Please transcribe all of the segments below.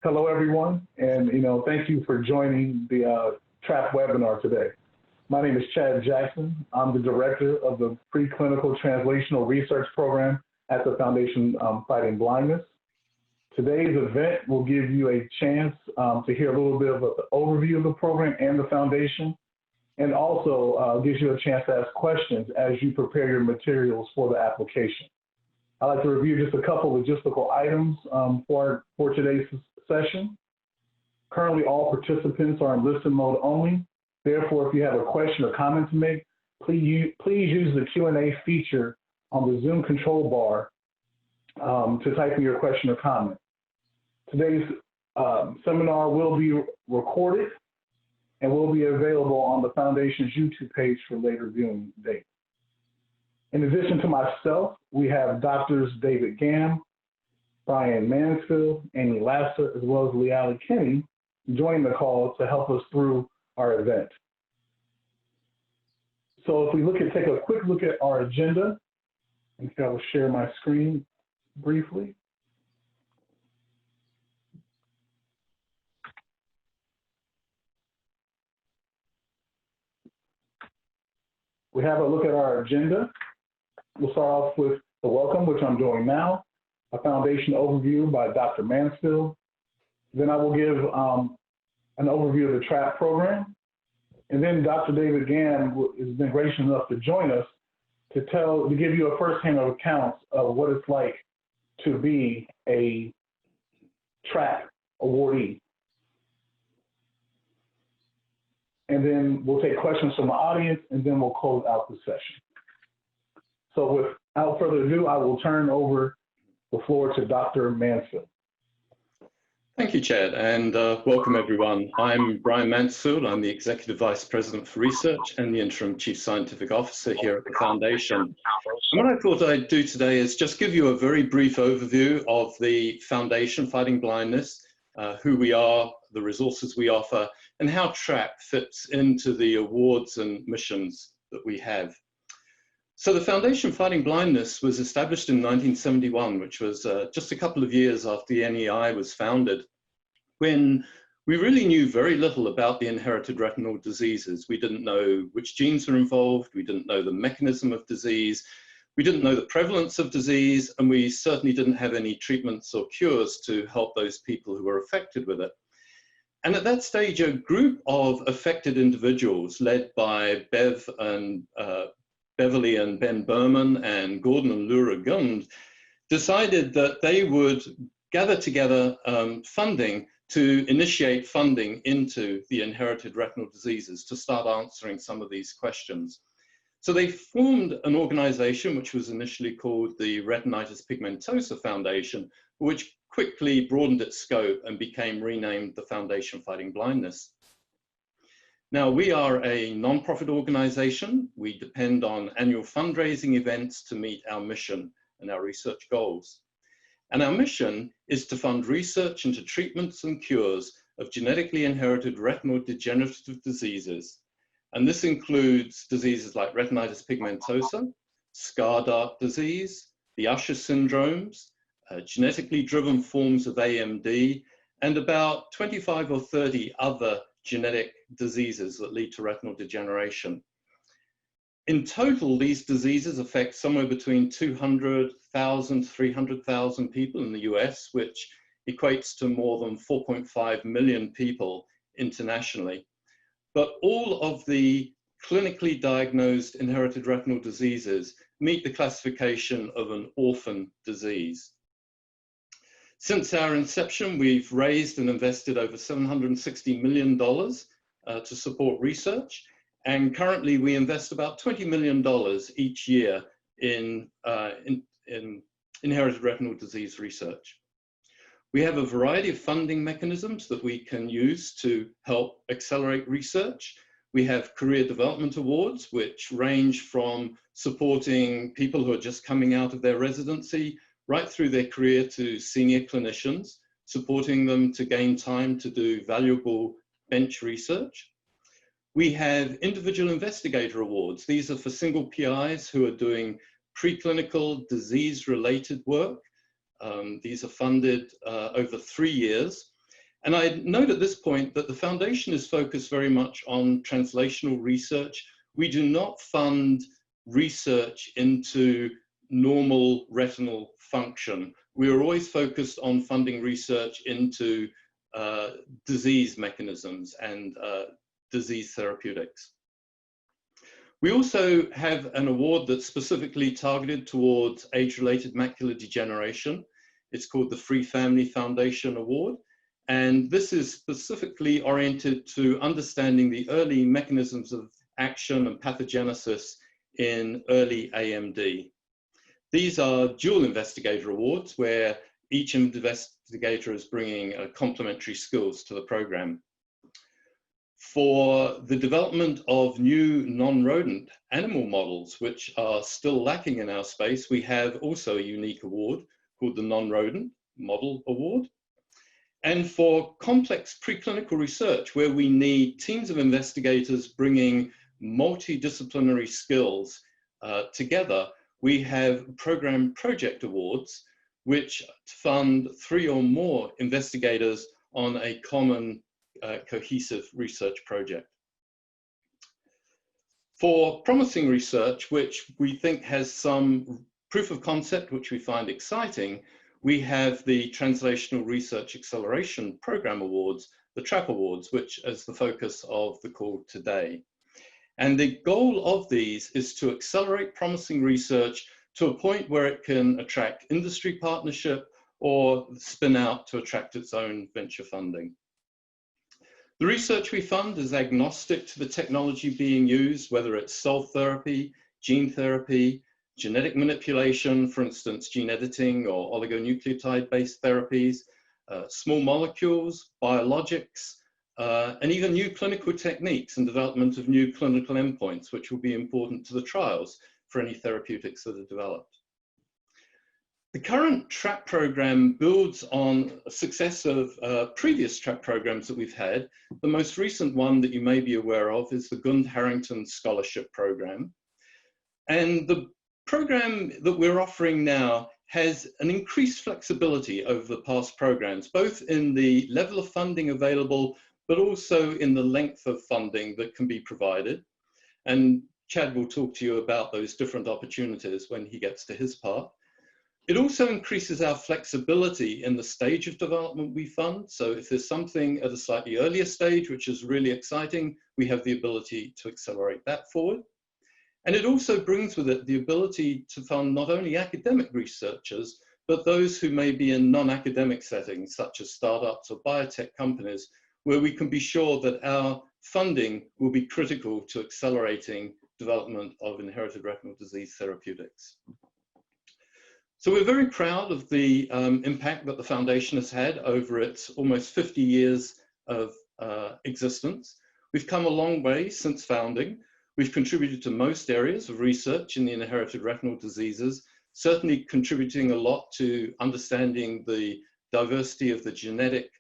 Hello, everyone, and thank you for joining the TRAP webinar today. My name is Chad Jackson. I'm the director of the Preclinical Translational Research Program at the Foundation Fighting Blindness. Today's event will give you a chance to hear a little bit of an overview of the program and the foundation, and also gives you a chance to ask questions as you prepare your materials for the application. I'd like to review just a couple logistical items for today's session. Currently, all participants are in listen mode only. Therefore, if you have a question or comment to make, please use the Q&A feature on the Zoom control bar to type in your question or comment. Today's seminar will be recorded and will be available on the Foundation's YouTube page for later viewing date. In addition to myself, we have Doctors David Gamm, Brian Mansfield, Amy Lasser, as well as Leali Kenny joining the call to help us through our event. So if we take a quick look at our agenda, and I will share my screen briefly. We have a look at our agenda. We'll start off with the welcome, which I'm doing now, a foundation overview by Dr. Mansfield. Then I will give an overview of the TRAP program. And then Dr. David Gamm has been gracious enough to join us to give you a firsthand account of what it's like to be a TRAP awardee. And then we'll take questions from the audience, and then we'll close out the session. So without further ado, I will turn over the floor to Dr. Mansfield. Thank you, Chad, and welcome everyone. I'm Brian Mansfield. I'm the Executive Vice President for Research and the Interim Chief Scientific Officer here at the Foundation. And what I thought I'd do today is just give you a very brief overview of the Foundation Fighting Blindness, who we are, the resources we offer, and how TRAP fits into the awards and missions that we have. So the Foundation Fighting Blindness was established in 1971, which was just a couple of years after the NEI was founded, when we really knew very little about the inherited retinal diseases. We didn't know which genes were involved, we didn't know the mechanism of disease, we didn't know the prevalence of disease, and we certainly didn't have any treatments or cures to help those people who were affected with it. And at that stage, a group of affected individuals led by Beverly and Ben Berman and Gordon and Laura Gund decided that they would gather together funding to initiate funding into the inherited retinal diseases to start answering some of these questions. So they formed an organization which was initially called the Retinitis Pigmentosa Foundation, which quickly broadened its scope and became renamed the Foundation Fighting Blindness. Now, we are a non-profit organization. We depend on annual fundraising events to meet our mission and our research goals. And our mission is to fund research into treatments and cures of genetically inherited retinal degenerative diseases. And this includes diseases like retinitis pigmentosa, scar dark disease, the Usher syndromes, genetically driven forms of AMD, and about 25 or 30 other genetic diseases that lead to retinal degeneration. In total, these diseases affect somewhere between 200,000, 300,000 people in the US, which equates to more than 4.5 million people internationally. But all of the clinically diagnosed inherited retinal diseases meet the classification of an orphan disease. Since our inception, we've raised and invested over $760 million to support research. And currently we invest about $20 million each year in inherited retinal disease research. We have a variety of funding mechanisms that we can use to help accelerate research. We have career development awards, which range from supporting people who are just coming out of their residency right through their career to senior clinicians, supporting them to gain time to do valuable bench research. We have individual investigator awards. These are for single PIs who are doing preclinical disease-related work. These are funded over 3 years. And I note at this point that the foundation is focused very much on translational research. We do not fund research into normal retinal function. We are always focused on funding research into disease mechanisms and disease therapeutics. We also have an award that's specifically targeted towards age-related macular degeneration. It's called the Free Family Foundation Award. And this is specifically oriented to understanding the early mechanisms of action and pathogenesis in early AMD. These are dual investigator awards where each investigator is bringing complementary skills to the program. For the development of new non-rodent animal models, which are still lacking in our space, we have also a unique award called the Non-Rodent Model Award. And for complex preclinical research, where we need teams of investigators bringing multidisciplinary skills together, we have program project awards, which fund 3 or more investigators on a common cohesive research project. For promising research, which we think has some proof of concept, which we find exciting, we have the Translational Research Acceleration Program Awards, the TRAP Awards, which is the focus of the call today. And the goal of these is to accelerate promising research to a point where it can attract industry partnership or spin out to attract its own venture funding. The research we fund is agnostic to the technology being used, whether it's cell therapy, gene therapy, genetic manipulation, for instance, gene editing or oligonucleotide-based therapies, small molecules, biologics, and even new clinical techniques and development of new clinical endpoints, which will be important to the trials for any therapeutics that are developed. The current TRAP program builds on a success of previous TRAP programs that we've had. The most recent one that you may be aware of is the Gund Harrington Scholarship Program. And the program that we're offering now has an increased flexibility over the past programs, both in the level of funding available, but also in the length of funding that can be provided. And Chad will talk to you about those different opportunities when he gets to his part. It also increases our flexibility in the stage of development we fund. So if there's something at a slightly earlier stage, which is really exciting, we have the ability to accelerate that forward. And it also brings with it the ability to fund not only academic researchers, but those who may be in non-academic settings, such as startups or biotech companies, where we can be sure that our funding will be critical to accelerating development of inherited retinal disease therapeutics. So we're very proud of the impact that the foundation has had over its almost 50 years of existence. We've come a long way since founding. We've contributed to most areas of research in the inherited retinal diseases, certainly contributing a lot to understanding the diversity of the genetic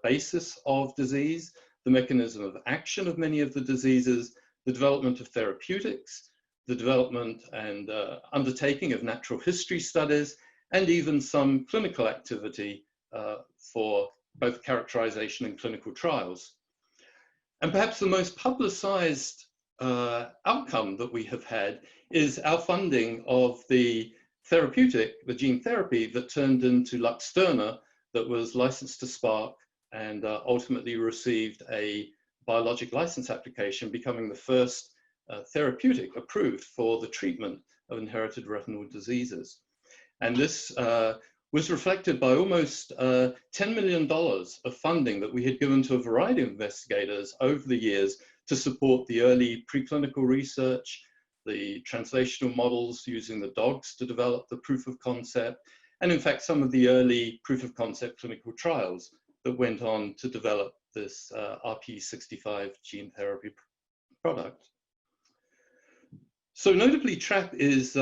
basis of disease, the mechanism of action of many of the diseases, the development of therapeutics, the development and undertaking of natural history studies, and even some clinical activity for both characterization and clinical trials. And perhaps the most publicized outcome that we have had is our funding of the therapeutic, the gene therapy that turned into Luxturna, that was licensed to Spark and ultimately received a biologic license application, becoming the first therapeutic approved for the treatment of inherited retinal diseases. And this was reflected by almost $10 million of funding that we had given to a variety of investigators over the years to support the early preclinical research, the translational models using the dogs to develop the proof of concept, and in fact, some of the early proof of concept clinical trials that went on to develop this RP65 gene therapy product. So notably, TRAP is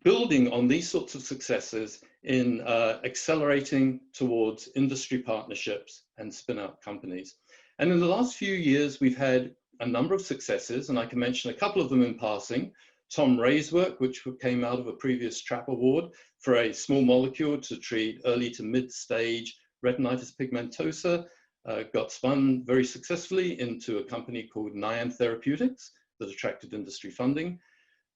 building on these sorts of successes in accelerating towards industry partnerships and spin-out companies. And in the last few years, we've had a number of successes, and I can mention a couple of them in passing. Tom Ray's work, which came out of a previous TRAP award for a small molecule to treat early to mid-stage retinitis pigmentosa got spun very successfully into a company called Niam Therapeutics that attracted industry funding.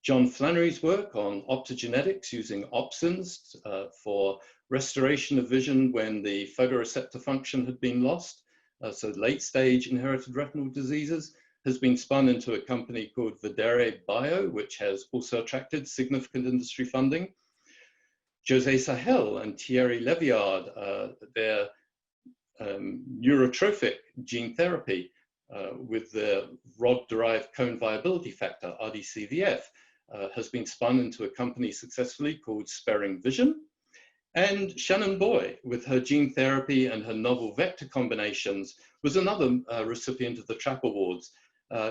John Flannery's work on optogenetics using opsins for restoration of vision when the photoreceptor function had been lost, so late stage inherited retinal diseases, has been spun into a company called Videre Bio, which has also attracted significant industry funding. Jose Sahel and Thierry Leviard, their neurotrophic gene therapy with the rod-derived cone viability factor, RDCVF, has been spun into a company successfully called Sparing Vision. And Shannon Boy, with her gene therapy and her novel vector combinations, was another recipient of the TRAP Awards,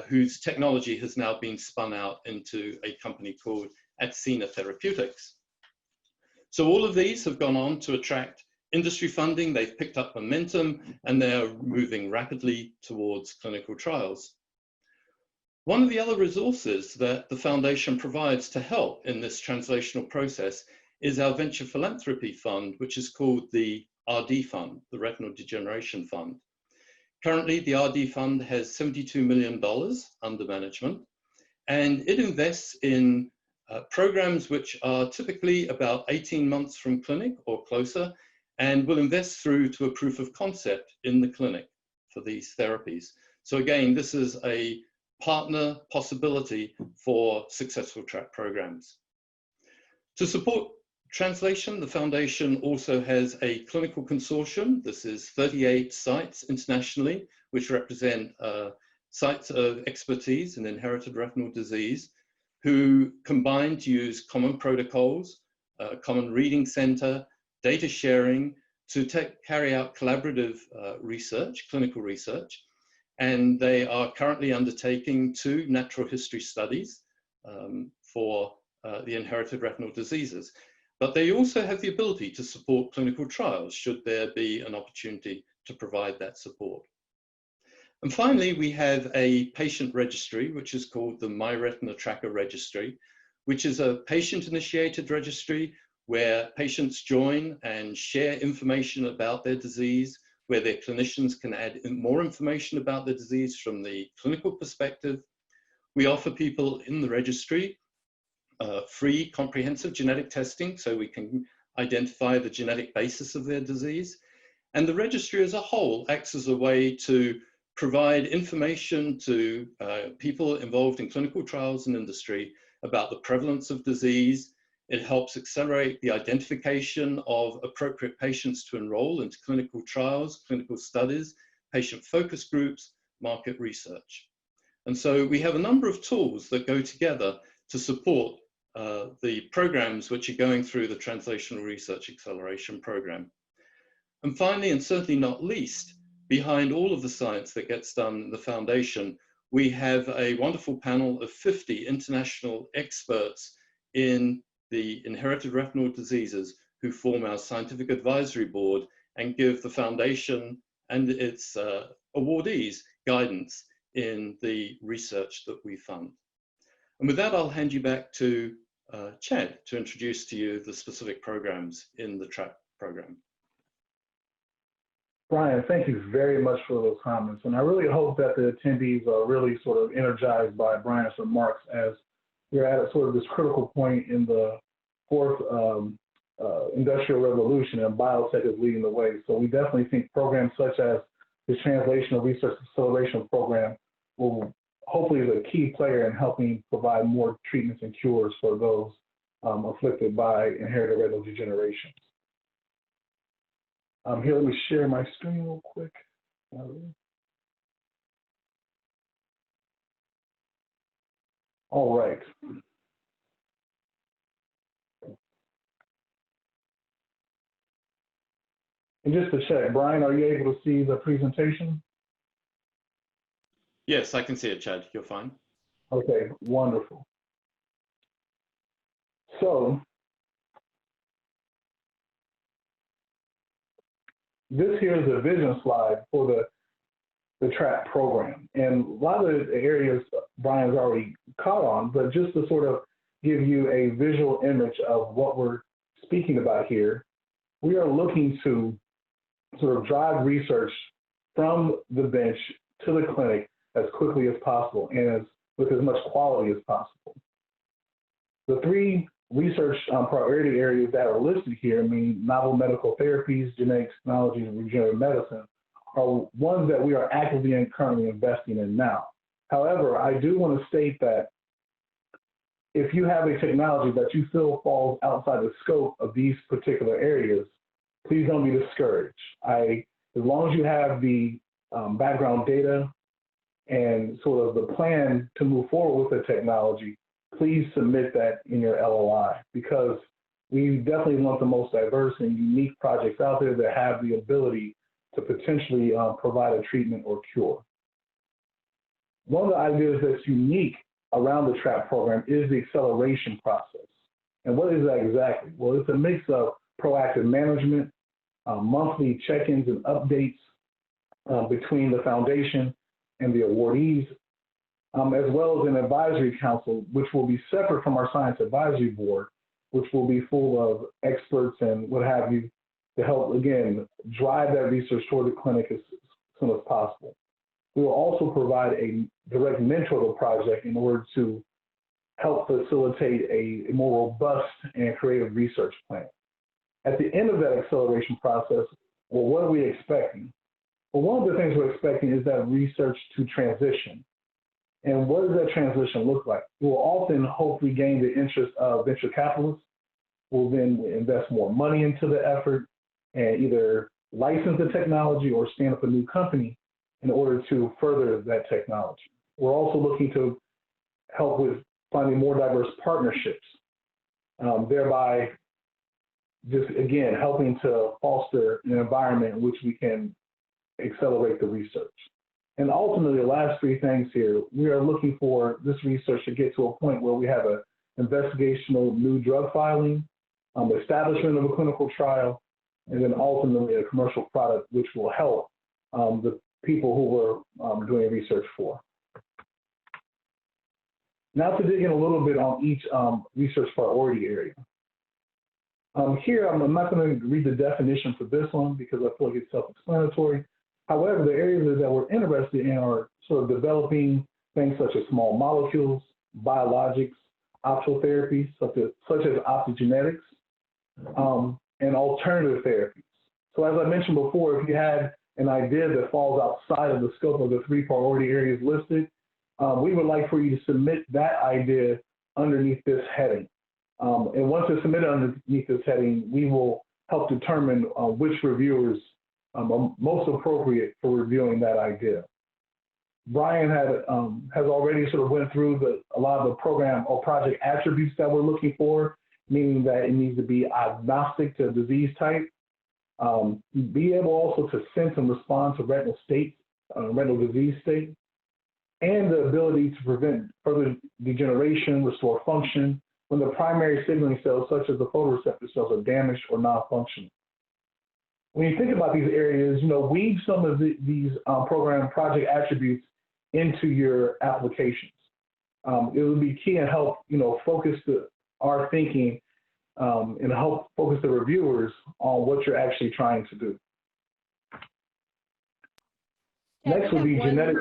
whose technology has now been spun out into a company called Atsena Therapeutics. So all of these have gone on to attract industry funding, they've picked up momentum, and they're moving rapidly towards clinical trials. One of the other resources that the Foundation provides to help in this translational process is our venture philanthropy fund, which is called the RD Fund, the Retinal Degeneration Fund. Currently, the RD Fund has $72 million under management, and it invests in programs which are typically about 18 months from clinic or closer, and will invest through to a proof of concept in the clinic for these therapies. So again, this is a partner possibility for successful TRAP programs. To support translation, the Foundation also has a clinical consortium. This is 38 sites internationally, which represent sites of expertise in inherited retinal disease, who combine to use common protocols, common reading center, data sharing to carry out collaborative research, clinical research. And they are currently undertaking 2 natural history studies for the inherited retinal diseases. But they also have the ability to support clinical trials should there be an opportunity to provide that support. And finally, we have a patient registry, which is called the MyRetina Tracker Registry, which is a patient-initiated registry where patients join and share information about their disease, where their clinicians can add more information about the disease from the clinical perspective. We offer people in the registry free comprehensive genetic testing so we can identify the genetic basis of their disease. And the registry as a whole acts as a way to provide information to people involved in clinical trials and industry about the prevalence of disease. It helps accelerate the identification of appropriate patients to enroll into clinical trials, clinical studies, patient focus groups, market research. And so we have a number of tools that go together to support the programs which are going through the Translational Research Acceleration Program. And finally, and certainly not least, behind all of the science that gets done in the Foundation, we have a wonderful panel of 50 international experts in the inherited retinal diseases who form our scientific advisory board and give the Foundation and its awardees guidance in the research that we fund. And with that, I'll hand you back to Chad to introduce to you the specific programs in the TRAP program. Brian, thank you very much for those comments. And I really hope that the attendees are really sort of energized by Brian's remarks, as we're at a sort of this critical point in the 4th industrial revolution, and biotech is leading the way. So we definitely think programs such as the Translational Research Acceleration Program will hopefully be a key player in helping provide more treatments and cures for those afflicted by inherited retinal degeneration. Here, let me share my screen real quick. All right. And just to check, Brian, are you able to see the presentation? Yes, I can see it, Chad. You're fine. Okay, wonderful. So, this here is a vision slide for the TRAP program. And a lot of the areas Brian's already caught on, but just to sort of give you a visual image of what we're speaking about here, we are looking to sort of drive research from the bench to the clinic as quickly as possible and with as much quality as possible. The three research priority areas that are listed here, novel medical therapies, genetic technology, and regenerative medicine, are ones that we are actively and currently investing in now. However, I do want to state that if you have a technology that you feel falls outside the scope of these particular areas, please don't be discouraged. As long as you have the background data and sort of the plan to move forward with the technology, please submit that in your LOI, because we definitely want the most diverse and unique projects out there that have the ability to potentially provide a treatment or cure. One of the ideas that's unique around the TRAP program is the acceleration process. And what is that exactly? Well, it's a mix of proactive management, monthly check-ins and updates between the foundation and the awardees, as well as an advisory council, which will be separate from our science advisory board, which will be full of experts and what have you to help, again, drive that research toward the clinic as soon as possible. We will also provide a direct mentor to the project in order to help facilitate a more robust and creative research plan. At the end of that acceleration process, well, what are we expecting? Well, one of the things we're expecting is that research to transition. And what does that transition look like? We'll often hopefully gain the interest of venture capitalists. We'll then invest more money into the effort and either license the technology or stand up a new company in order to further that technology. We're also looking to help with finding more diverse partnerships, thereby just, again, helping to foster an environment in which we can accelerate the research. And ultimately, the last three things here, we are looking for this research to get to a point where we have an investigational new drug filing, establishment of a clinical trial, and then ultimately a commercial product, which will help the people who we're doing research for. Now to dig in a little bit on each research priority area. Here, I'm not going to read the definition for this one because I feel like it's self-explanatory. However, the areas that we're interested in are sort of developing things such as small molecules, biologics, optical therapies, such as optogenetics, and alternative therapies. So as I mentioned before, if you had an idea that falls outside of the scope of the three priority areas listed, we would like for you to submit that idea underneath this heading. And once it's submitted underneath this heading, we will help determine which reviewers are most appropriate for reviewing that idea. Brian has already sort of went through a lot of the program or project attributes that we're looking for, meaning that it needs to be agnostic to disease type, be able also to sense and respond to retinal disease state, and the ability to prevent further degeneration, restore function when the primary signaling cells, such as the photoreceptor cells, are damaged or non-functional. When you think about these areas, weave some of these program project attributes into your applications. It would be key and help, focus our thinking and help focus the reviewers on what you're actually trying to do. Yeah, next would be genetic.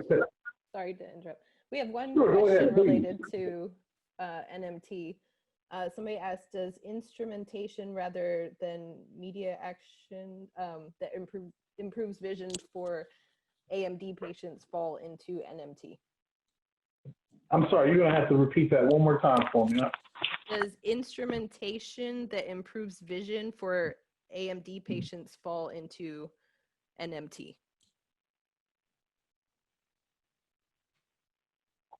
Sorry to interrupt. We have one Sure, question related to NMT. Somebody asked, does instrumentation rather than media action that improves vision for AMD patients fall into NMT? I'm sorry, you're going to have to repeat that one more time for me. Does instrumentation that improves vision for AMD patients fall into NMT?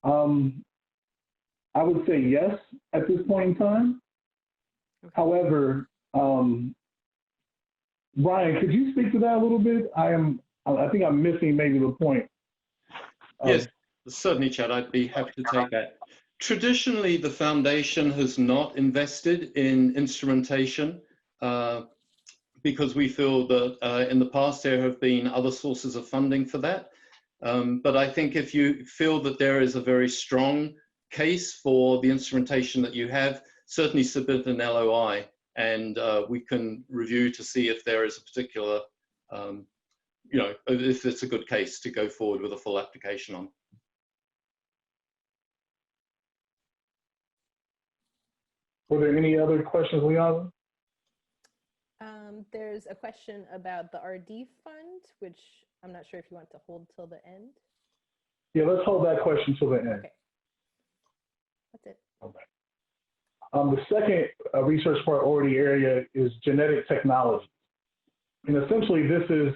I would say yes at this point in time. Okay. However, Brian, could you speak to that a little bit? I think I'm missing maybe the point. Yes, certainly, Chad. I'd be happy to take that. Traditionally, the foundation has not invested in instrumentation because we feel that in the past there have been other sources of funding for that. But I think if you feel that there is a very strong case for the instrumentation that you have, certainly submit an LOI and we can review to see if there is a particular you know, if it's a good case to go forward with a full application on. Were there any other questions, Liana? There's a question about the RD fund, which I'm not sure if you want to hold till the end. Yeah, let's hold that question till the end. Okay. That's it. Okay. The second research priority area is genetic technology. And essentially this is,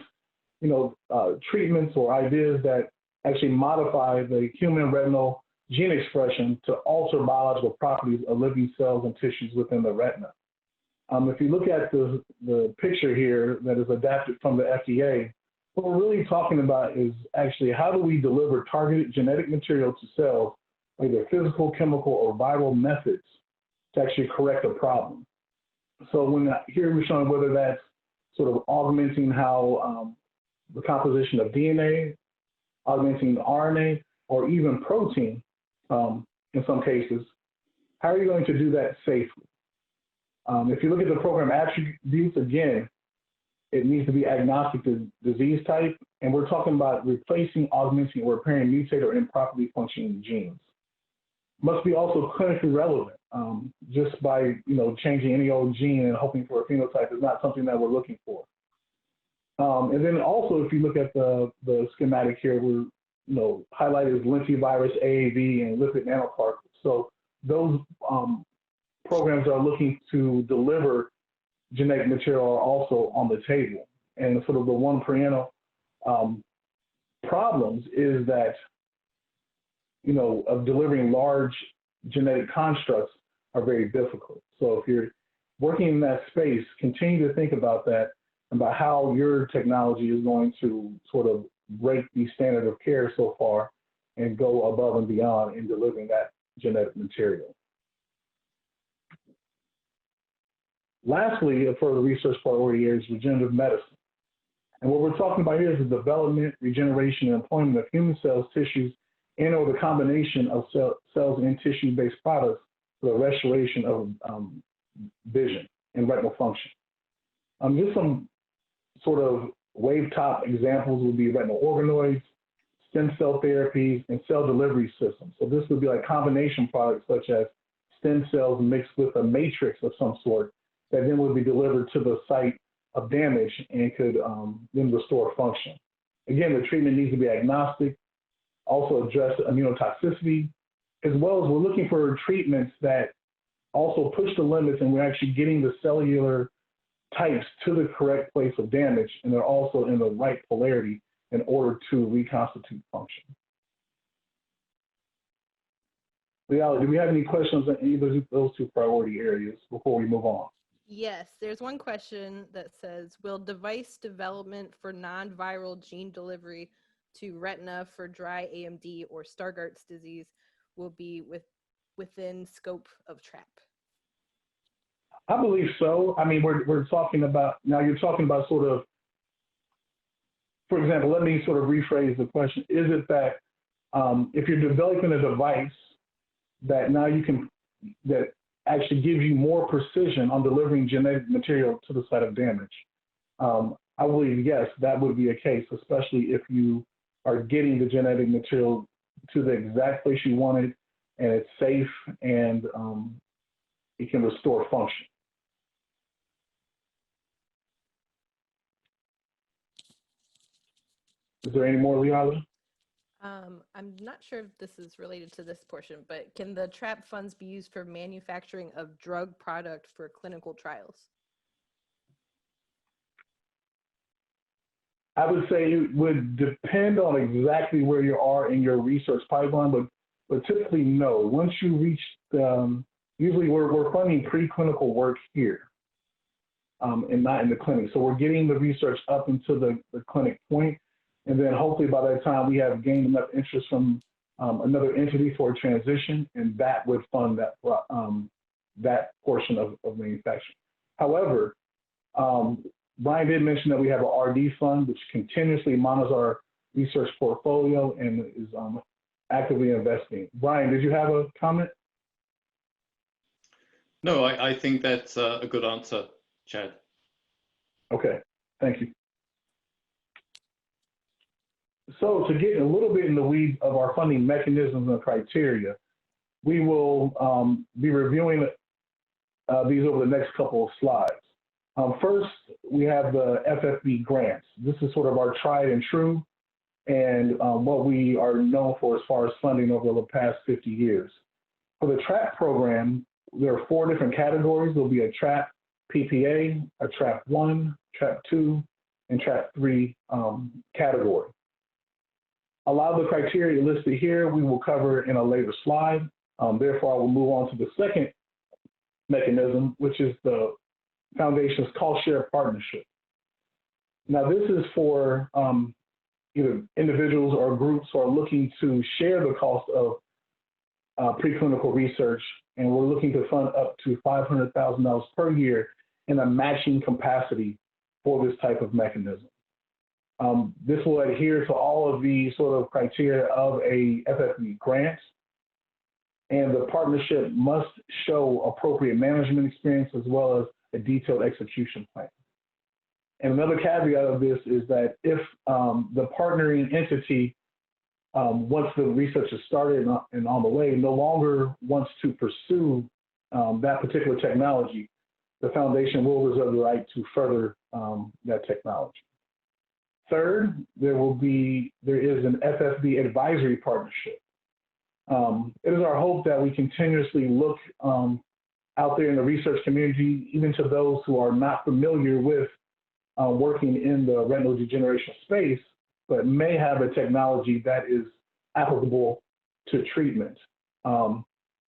you know, treatments or ideas that actually modify the human retinal gene expression to alter biological properties of living cells and tissues within the retina. If you look at the picture here that is adapted from the FDA, what we're really talking about is actually how do we deliver targeted genetic material to cells, either physical, chemical, or viral methods to actually correct a problem. So when here we're showing whether that's sort of augmenting how the composition of DNA, augmenting RNA, or even protein in some cases, how are you going to do that safely? If you look at the program attributes, again, it needs to be agnostic to disease type, and we're talking about replacing, augmenting, or repairing mutated or improperly functioning genes. Must be also clinically relevant. Just by, you know, changing any old gene and hoping for a phenotype is not something that we're looking for. And then also, if you look at the schematic here, we're, you know, highlighted as lentivirus, AAV, and lipid nanoparticles. So those programs are looking to deliver genetic material are also on the table. And sort of the one perennial problems is that, you know, of delivering large genetic constructs are very difficult. So if you're working in that space, continue to think about that, about how your technology is going to sort of break the standard of care so far and go above and beyond in delivering that genetic material. Lastly, for the research priority area is regenerative medicine. And what we're talking about here is the development, regeneration, and employment of human cells, tissues, and or the combination of cells and tissue-based products for the restoration of vision and retinal function. Just some sort of wave-top examples would be retinal organoids, stem cell therapies, and cell delivery systems. So this would be like combination products such as stem cells mixed with a matrix of some sort that then would be delivered to the site of damage and could then restore function. Again, the treatment needs to be agnostic, also address immunotoxicity, as well as we're looking for treatments that also push the limits and we're actually getting the cellular types to the correct place of damage, and they're also in the right polarity in order to reconstitute function. Liala, do we have any questions on either of those two priority areas before we move on? Yes, there's one question that says, will device development for non-viral gene delivery to retina for dry AMD or Stargardt's disease will be within scope of TRAP? I believe so. I mean, we're talking about, now you're talking about sort of, for example, let me sort of rephrase the question. Is it that if you're developing a device that now you can, that actually gives you more precision on delivering genetic material to the site of damage? I believe, yes, that would be a case, especially if you are getting the genetic material to the exact place you want it, and it's safe, and it can restore function. Is there any more, Liala? I'm not sure if this is related to this portion, but can the TRAP funds be used for manufacturing of drug product for clinical trials? I would say it would depend on exactly where you are in your research pipeline, but typically no. Once you reach, usually we're funding preclinical work here and not in the clinic. So we're getting the research up into the clinic point, and then hopefully by that time we have gained enough interest from another entity for a transition, and that would fund that portion of manufacturing. However, Brian did mention that we have an RD fund, which continuously monitors our research portfolio and is actively investing. Brian, did you have a comment? No, I think that's a good answer, Chad. Okay, thank you. So to get a little bit in the weeds of our funding mechanisms and criteria, we will be reviewing these over the next couple of slides. First, we have the FFB grants. This is sort of our tried and true and what we are known for as far as funding over the past 50 years. For the TRAP program, there are 4 different categories. There'll be a TRAP PPA, a TRAP 1, TRAP 2, and TRAP 3 category. A lot of the criteria listed here we will cover in a later slide. Therefore, I will move on to the second mechanism, which is the Foundation's Cost Share Partnership. Now, this is for either individuals or groups who are looking to share the cost of preclinical research, and we're looking to fund up to $500,000 per year in a matching capacity for this type of mechanism. This will adhere to all of the sort of criteria of a FFB grant, and the partnership must show appropriate management experience as well as a detailed execution plan. And another caveat of this is that if the partnering entity, once the research is started and on the way, no longer wants to pursue that particular technology, the foundation will reserve the right to further that technology. Third, there is an FFB advisory partnership. It is our hope that we continuously look out there in the research community, even to those who are not familiar with working in the retinal degeneration space, but may have a technology that is applicable to treatment.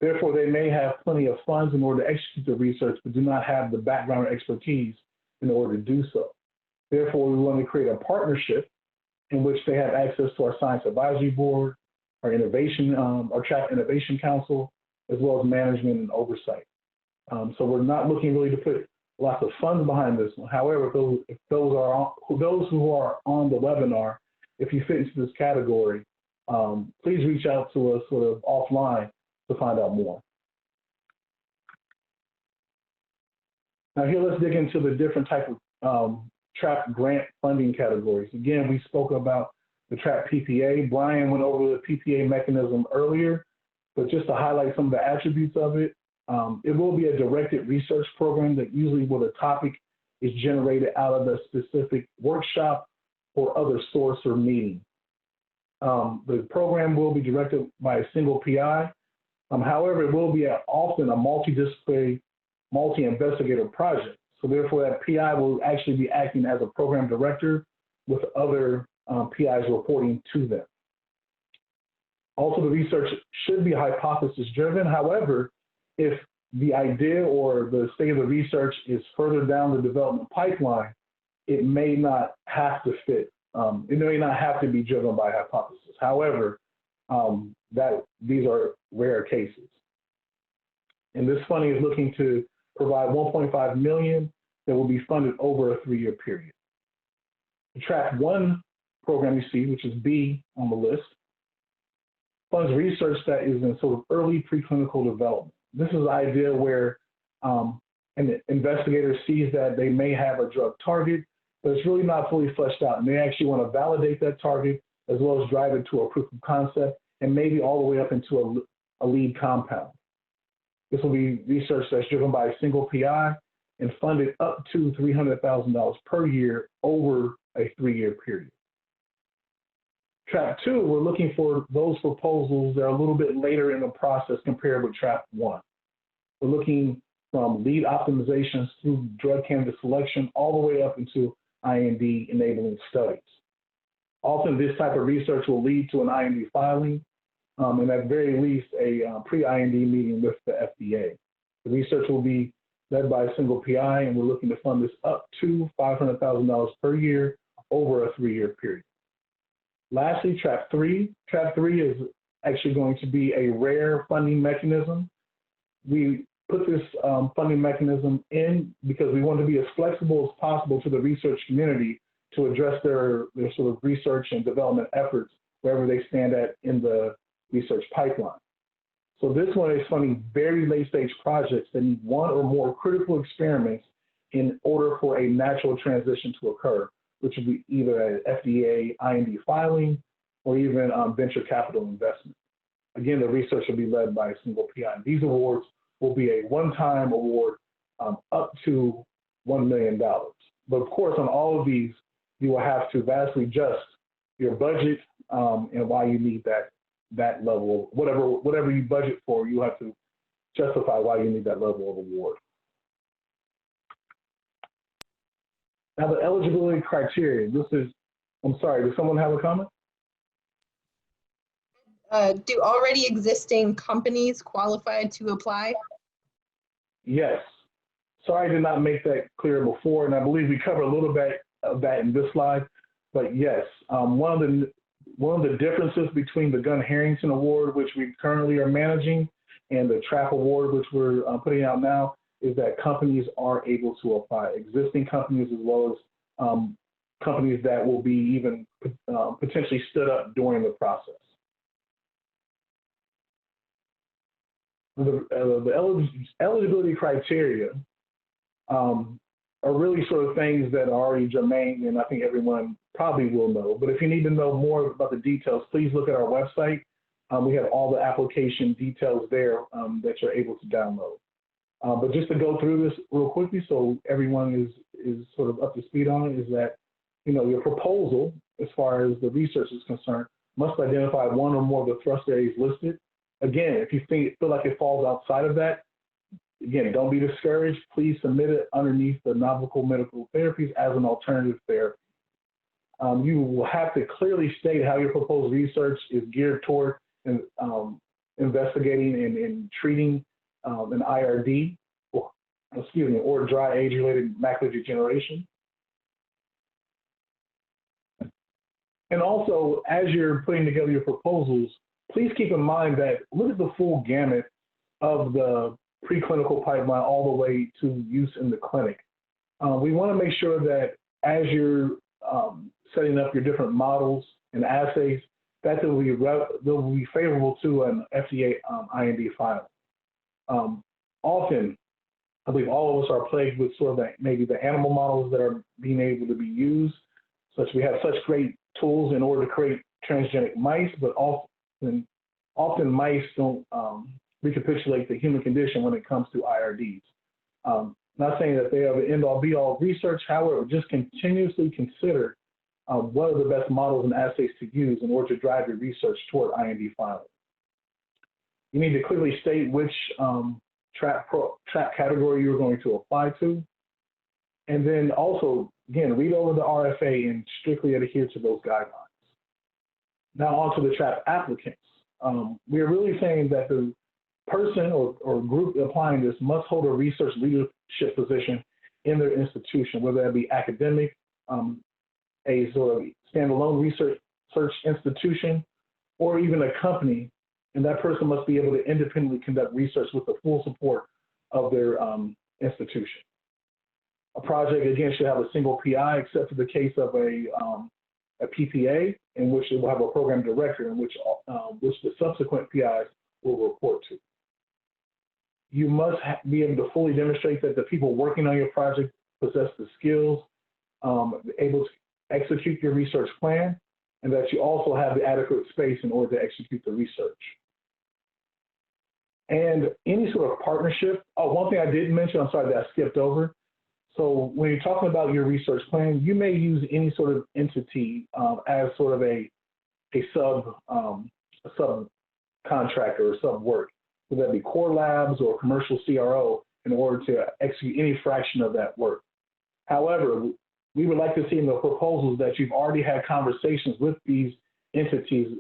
Therefore, they may have plenty of funds in order to execute the research, but do not have the background or expertise in order to do so. Therefore, we want to create a partnership in which they have access to our Science Advisory Board, our Innovation, our TRAP Innovation Council, as well as management and oversight. So we're not looking really to put lots of funds behind this one. However, if those who are on the webinar, if you fit into this category, please reach out to us sort of offline to find out more. Now here, let's dig into the different type of TRAP grant funding categories. Again, we spoke about the TRAP PPA. Brian went over the PPA mechanism earlier, but just to highlight some of the attributes of it, it will be a directed research program that usually where the topic is generated out of a specific workshop or other source or meeting. The program will be directed by a single PI. However, it will be often a multidisciplinary, multi-investigator project. So therefore, that PI will actually be acting as a program director with other PIs reporting to them. Also, the research should be hypothesis driven. However, if the idea or the state of the research is further down the development pipeline, it may not have to fit. It may not have to be driven by hypothesis. However, these are rare cases. And this funding is looking to provide $1.5 million that will be funded over a 3-year period. The TRAP 1 program you see, which is B on the list, funds research that is in sort of early preclinical development. This is the idea where an investigator sees that they may have a drug target, but it's really not fully fleshed out. And they actually want to validate that target as well as drive it to a proof of concept and maybe all the way up into a lead compound. This will be research that's driven by a single PI and funded up to $300,000 per year over a 3-year period. TRAP 2, we're looking for those proposals that are a little bit later in the process compared with TRAP 1. We're looking from lead optimizations through drug candidate selection all the way up into IND enabling studies. Often this type of research will lead to an IND filing, and at very least a pre-IND meeting with the FDA. The research will be led by a single PI, and we're looking to fund this up to $500,000 per year over a 3-year period. Lastly, TRAP 3. TRAP 3 is actually going to be a rare funding mechanism. We put this funding mechanism in because we want to be as flexible as possible to the research community to address their sort of research and development efforts wherever they stand at in the research pipeline. So this one is funding very late stage projects that need 1 or more critical experiments in order for a natural transition to occur, which would be either an FDA IND filing or even venture capital investment. Again, the research will be led by a single PI. These awards will be a one-time award up to $1 million. But of course, on all of these, you will have to vastly adjust your budget and why you need that level. Whatever you budget for, you have to justify why you need that level of award. Now, the eligibility criteria. I'm sorry, does someone have a comment? Do already existing companies qualify to apply? Yes. Sorry I did not make that clear before, and I believe we covered a little bit of that in this slide, but yes, one of the differences between the Gunn Harrington Award, which we currently are managing, and the TRAP Award, which we're putting out now, is that companies are able to apply. Existing companies as well as companies that will be even potentially stood up during the process. The eligibility criteria are really sort of things that are already germane, and I think everyone probably will know. But if you need to know more about the details, please look at our website. We have all the application details there that you're able to download. But just to go through this real quickly so everyone is sort of up to speed on it, is that, your proposal, as far as the research is concerned, must identify one or more of the thrust areas listed. Again, if you feel like it falls outside of that, again, don't be discouraged. Please submit it underneath the novel medical therapies as an alternative therapy. You will have to clearly state how your proposed research is geared toward investigating and treating an IRD, or dry age-related macular degeneration. And also, as you're putting together your proposals, please keep in mind that look at the full gamut of the preclinical pipeline all the way to use in the clinic. We want to make sure that as you're setting up your different models and assays, that they'll be favorable to an FDA IND file. Often, I believe all of us are plagued with sort of maybe the animal models that are being able to be used, such we have such great tools in order to create transgenic mice, but often mice don't recapitulate the human condition when it comes to IRDs. Not saying that they are the end-all be-all research, however, just continuously consider what are the best models and assays to use in order to drive your research toward IND filing. You need to clearly state which TRAP category you're going to apply to. And then also, again, read over the RFA and strictly adhere to those guidelines. Now on to the TRAP applicants. We're really saying that the person or group applying this must hold a research leadership position in their institution, whether that be academic, a sort of standalone research institution, or even a company, and that person must be able to independently conduct research with the full support of their institution. A project, again, should have a single PI, except for the case of a PPA, in which it will have a program director, in which the subsequent PIs will report to. You must be able to fully demonstrate that the people working on your project possess the skills, able to execute your research plan, and that you also have the adequate space in order to execute the research. And any sort of partnership, one thing I didn't mention, I'm sorry that I skipped over. So when you're talking about your research plan, you may use any sort of entity as sort of a subcontractor or sub work, whether that be core labs or commercial CRO, in order to execute any fraction of that work. However, we would like to see in the proposals that you've already had conversations with these entities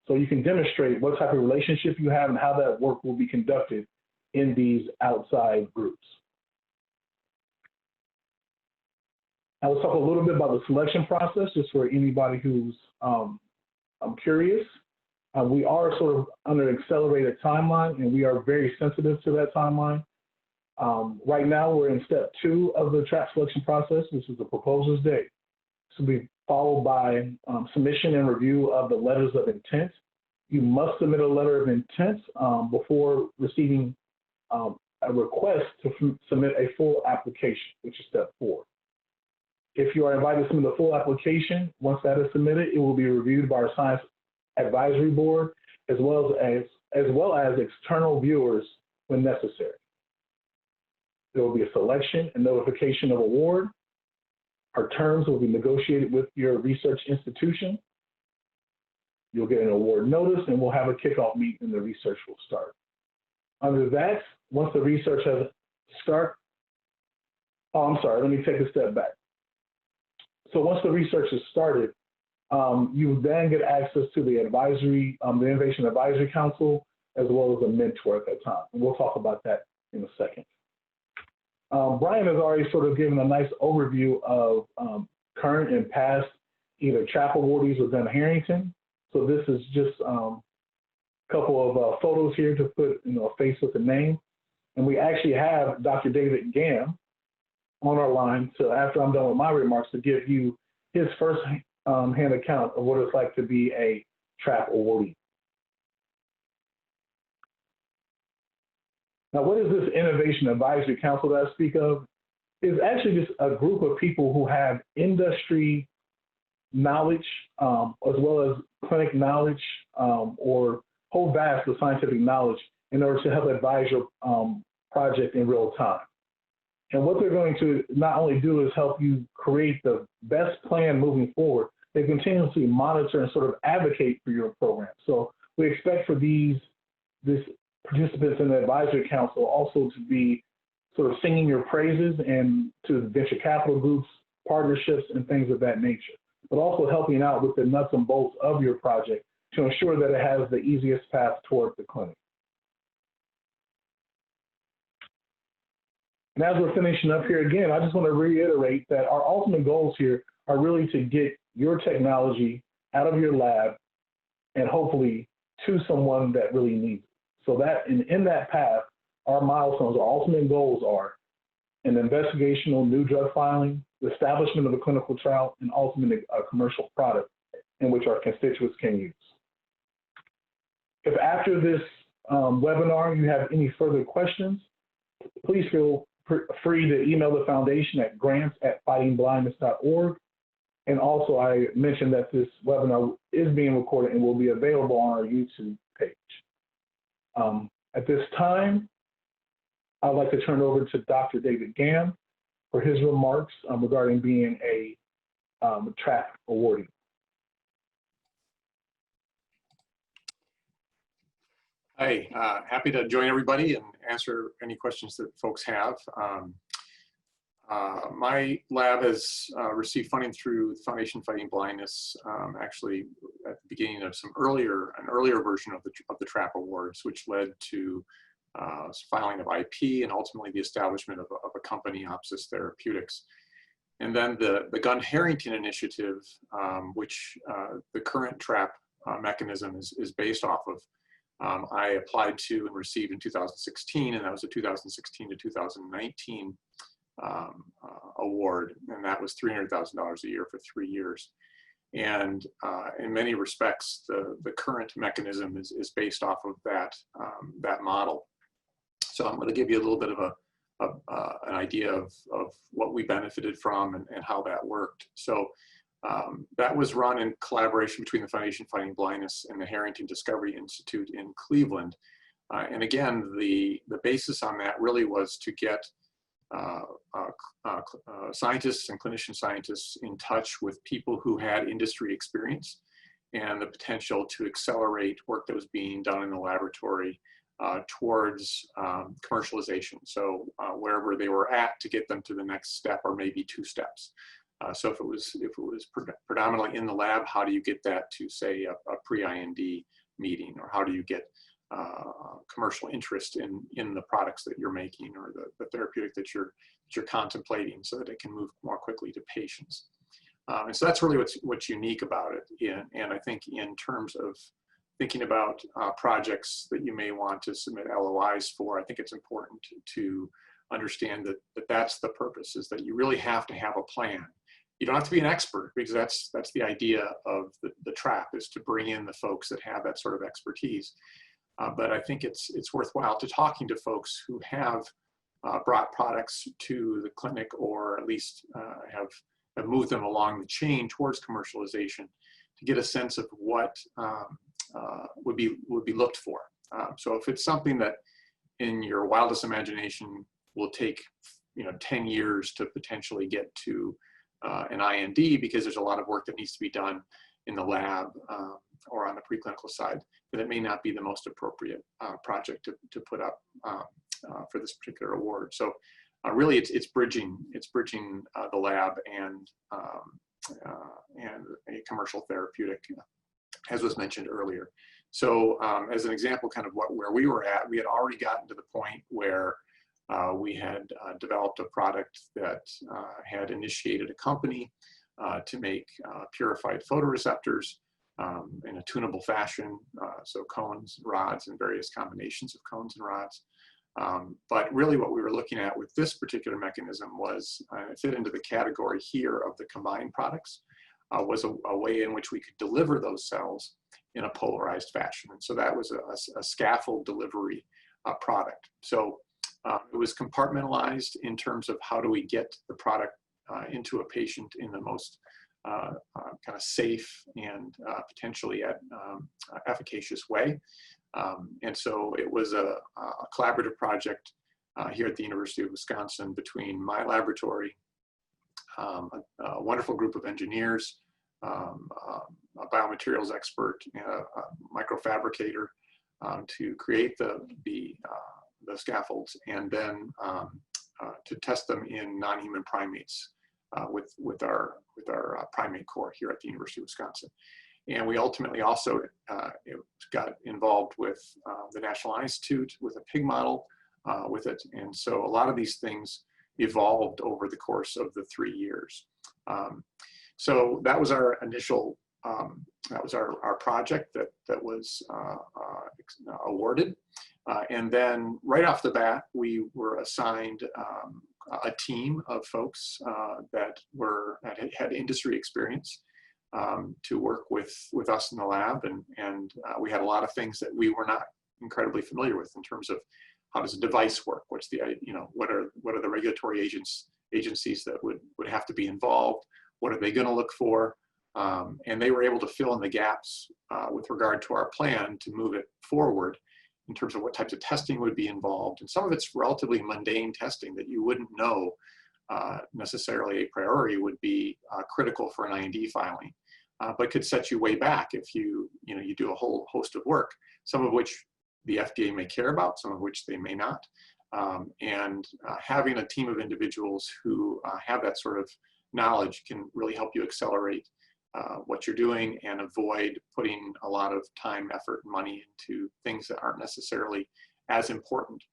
so you can demonstrate what type of relationship you have and how that work will be conducted in these outside groups. Now let's talk a little bit about the selection process, just for anybody who's curious. We are sort of under an accelerated timeline, and we are very sensitive to that timeline. Right now, we're in step 2 of the TRAP selection process, which is the proposals day. This will be followed by submission and review of the letters of intent. You must submit a letter of intent before receiving a request to submit a full application, which is step 4. If you are invited to submit the full application, once that is submitted, it will be reviewed by our Science Advisory Board, as well as external viewers when necessary. There will be a selection and notification of award. Our terms will be negotiated with your research institution. You'll get an award notice, and we'll have a kickoff meeting, and the research will start. Under that, once the research has started, let me take a step back. So once the research is started, you then get access to the advisory, the Innovation Advisory Council, as well as a mentor at that time. And we'll talk about that in a second. Brian has already sort of given a nice overview of current and past either TRAP awardees or Gunn-Harrington. So this is just a couple of photos here to put a face with a name. And we actually have Dr. David Gam on our line. So after I'm done with my remarks, to give you his first-hand account of what it's like to be a TRAP awardee. Now, what is this Innovation Advisory Council that I speak of? It's actually just a group of people who have industry knowledge, as well as clinic knowledge, or whole vast of scientific knowledge in order to help advise your project in real time. And what they're going to not only do is help you create the best plan moving forward, they continuously monitor and sort of advocate for your program. So we expect for these participants in the advisory council also to be sort of singing your praises and to venture capital groups, partnerships, and things of that nature, but also helping out with the nuts and bolts of your project to ensure that it has the easiest path toward the clinic. And as we're finishing up here again, I just want to reiterate that our ultimate goals here are really to get your technology out of your lab and hopefully to someone that really needs it. So that in that path, our milestones, our ultimate goals are an investigational new drug filing, the establishment of a clinical trial, and ultimately a commercial product in which our constituents can use. If after this webinar you have any further questions, please feel free to email the foundation at grants@fightingblindness.org. And also, I mentioned that this webinar is being recorded and will be available on our YouTube page. At this time, I'd like to turn it over to Dr. David Gam for his remarks regarding being a TRAP awardee. Hi, happy to join everybody and answer any questions that folks have. My lab has received funding through the Foundation Fighting Blindness, actually at the beginning of an earlier version of the TRAP Awards, which led to filing of IP and ultimately the establishment of a company, Opsis Therapeutics. And then the Gunn-Harrington initiative, which the current TRAP mechanism is based off of, I applied to and received in 2016, and that was a 2016 to 2019 award, and that was $300,000 a year for 3 years. And in many respects, the current mechanism is based off of that model. So I'm going to give you a little bit of an idea of what we benefited from and how that worked. So that was run in collaboration between the Foundation Fighting Blindness and the Harrington Discovery Institute in Cleveland. And again, the basis on that really was to get scientists and clinician scientists in touch with people who had industry experience and the potential to accelerate work that was being done in the laboratory towards commercialization. So wherever they were at, to get them to the next step or maybe 2 steps. So if it was predominantly in the lab, how do you get that to, say, a pre-IND meeting, or how do you get commercial interest in the products that you're making or the therapeutic that you're contemplating, so that it can move more quickly to patients. And so that's really what's unique about it. And I think in terms of thinking about projects that you may want to submit LOIs for, I think it's important to understand that that's the purpose, is that you really have to have a plan. You don't have to be an expert, because that's the idea of the TRAP, is to bring in the folks that have that sort of expertise. But I think it's worthwhile to talking to folks who have brought products to the clinic, or at least have have moved them along the chain towards commercialization to get a sense of what would be looked for. So if it's something that in your wildest imagination will take 10 years to potentially get to an IND, because there's a lot of work that needs to be done in the lab or on the preclinical side, then it may not be the most appropriate project to put up for this particular award. So really, it's bridging the lab and a commercial therapeutic, as was mentioned earlier. So as an example, kind of where we were at, we had already gotten to the point where we had developed a product that had initiated a company to make purified photoreceptors in a tunable fashion, so cones, rods, and various combinations of cones and rods. But really what we were looking at with this particular mechanism was, it fit into the category here of the combined products, was a way in which we could deliver those cells in a polarized fashion. And so that was a scaffold delivery product. So it was compartmentalized in terms of how do we get the product into a patient in the most kind of safe and potentially efficacious way. And so it was a collaborative project here at the University of Wisconsin between my laboratory, a wonderful group of engineers, a biomaterials expert, and a microfabricator to create the scaffolds, and then to test them in non-human primates with our primate core here at the University of Wisconsin. And we ultimately also got involved with the National Eye Institute with a pig model with it. And so a lot of these things evolved over the course of the 3 years. So that was our initial, that was our project that was awarded. And then right off the bat, we were assigned a team of folks that had industry experience to work with us in the lab, and we had a lot of things that we were not incredibly familiar with in terms of how does a device work, what's the what are the regulatory agencies that would have to be involved, what are they going to look for, and they were able to fill in the gaps with regard to our plan to move it forward in terms of what types of testing would be involved. And some of it's relatively mundane testing that you wouldn't know necessarily a priori would be critical for an IND filing, but could set you way back if you do a whole host of work, some of which the FDA may care about, some of which they may not. And having a team of individuals who have that sort of knowledge can really help you accelerate what you're doing and avoid putting a lot of time, effort, and money into things that aren't necessarily as important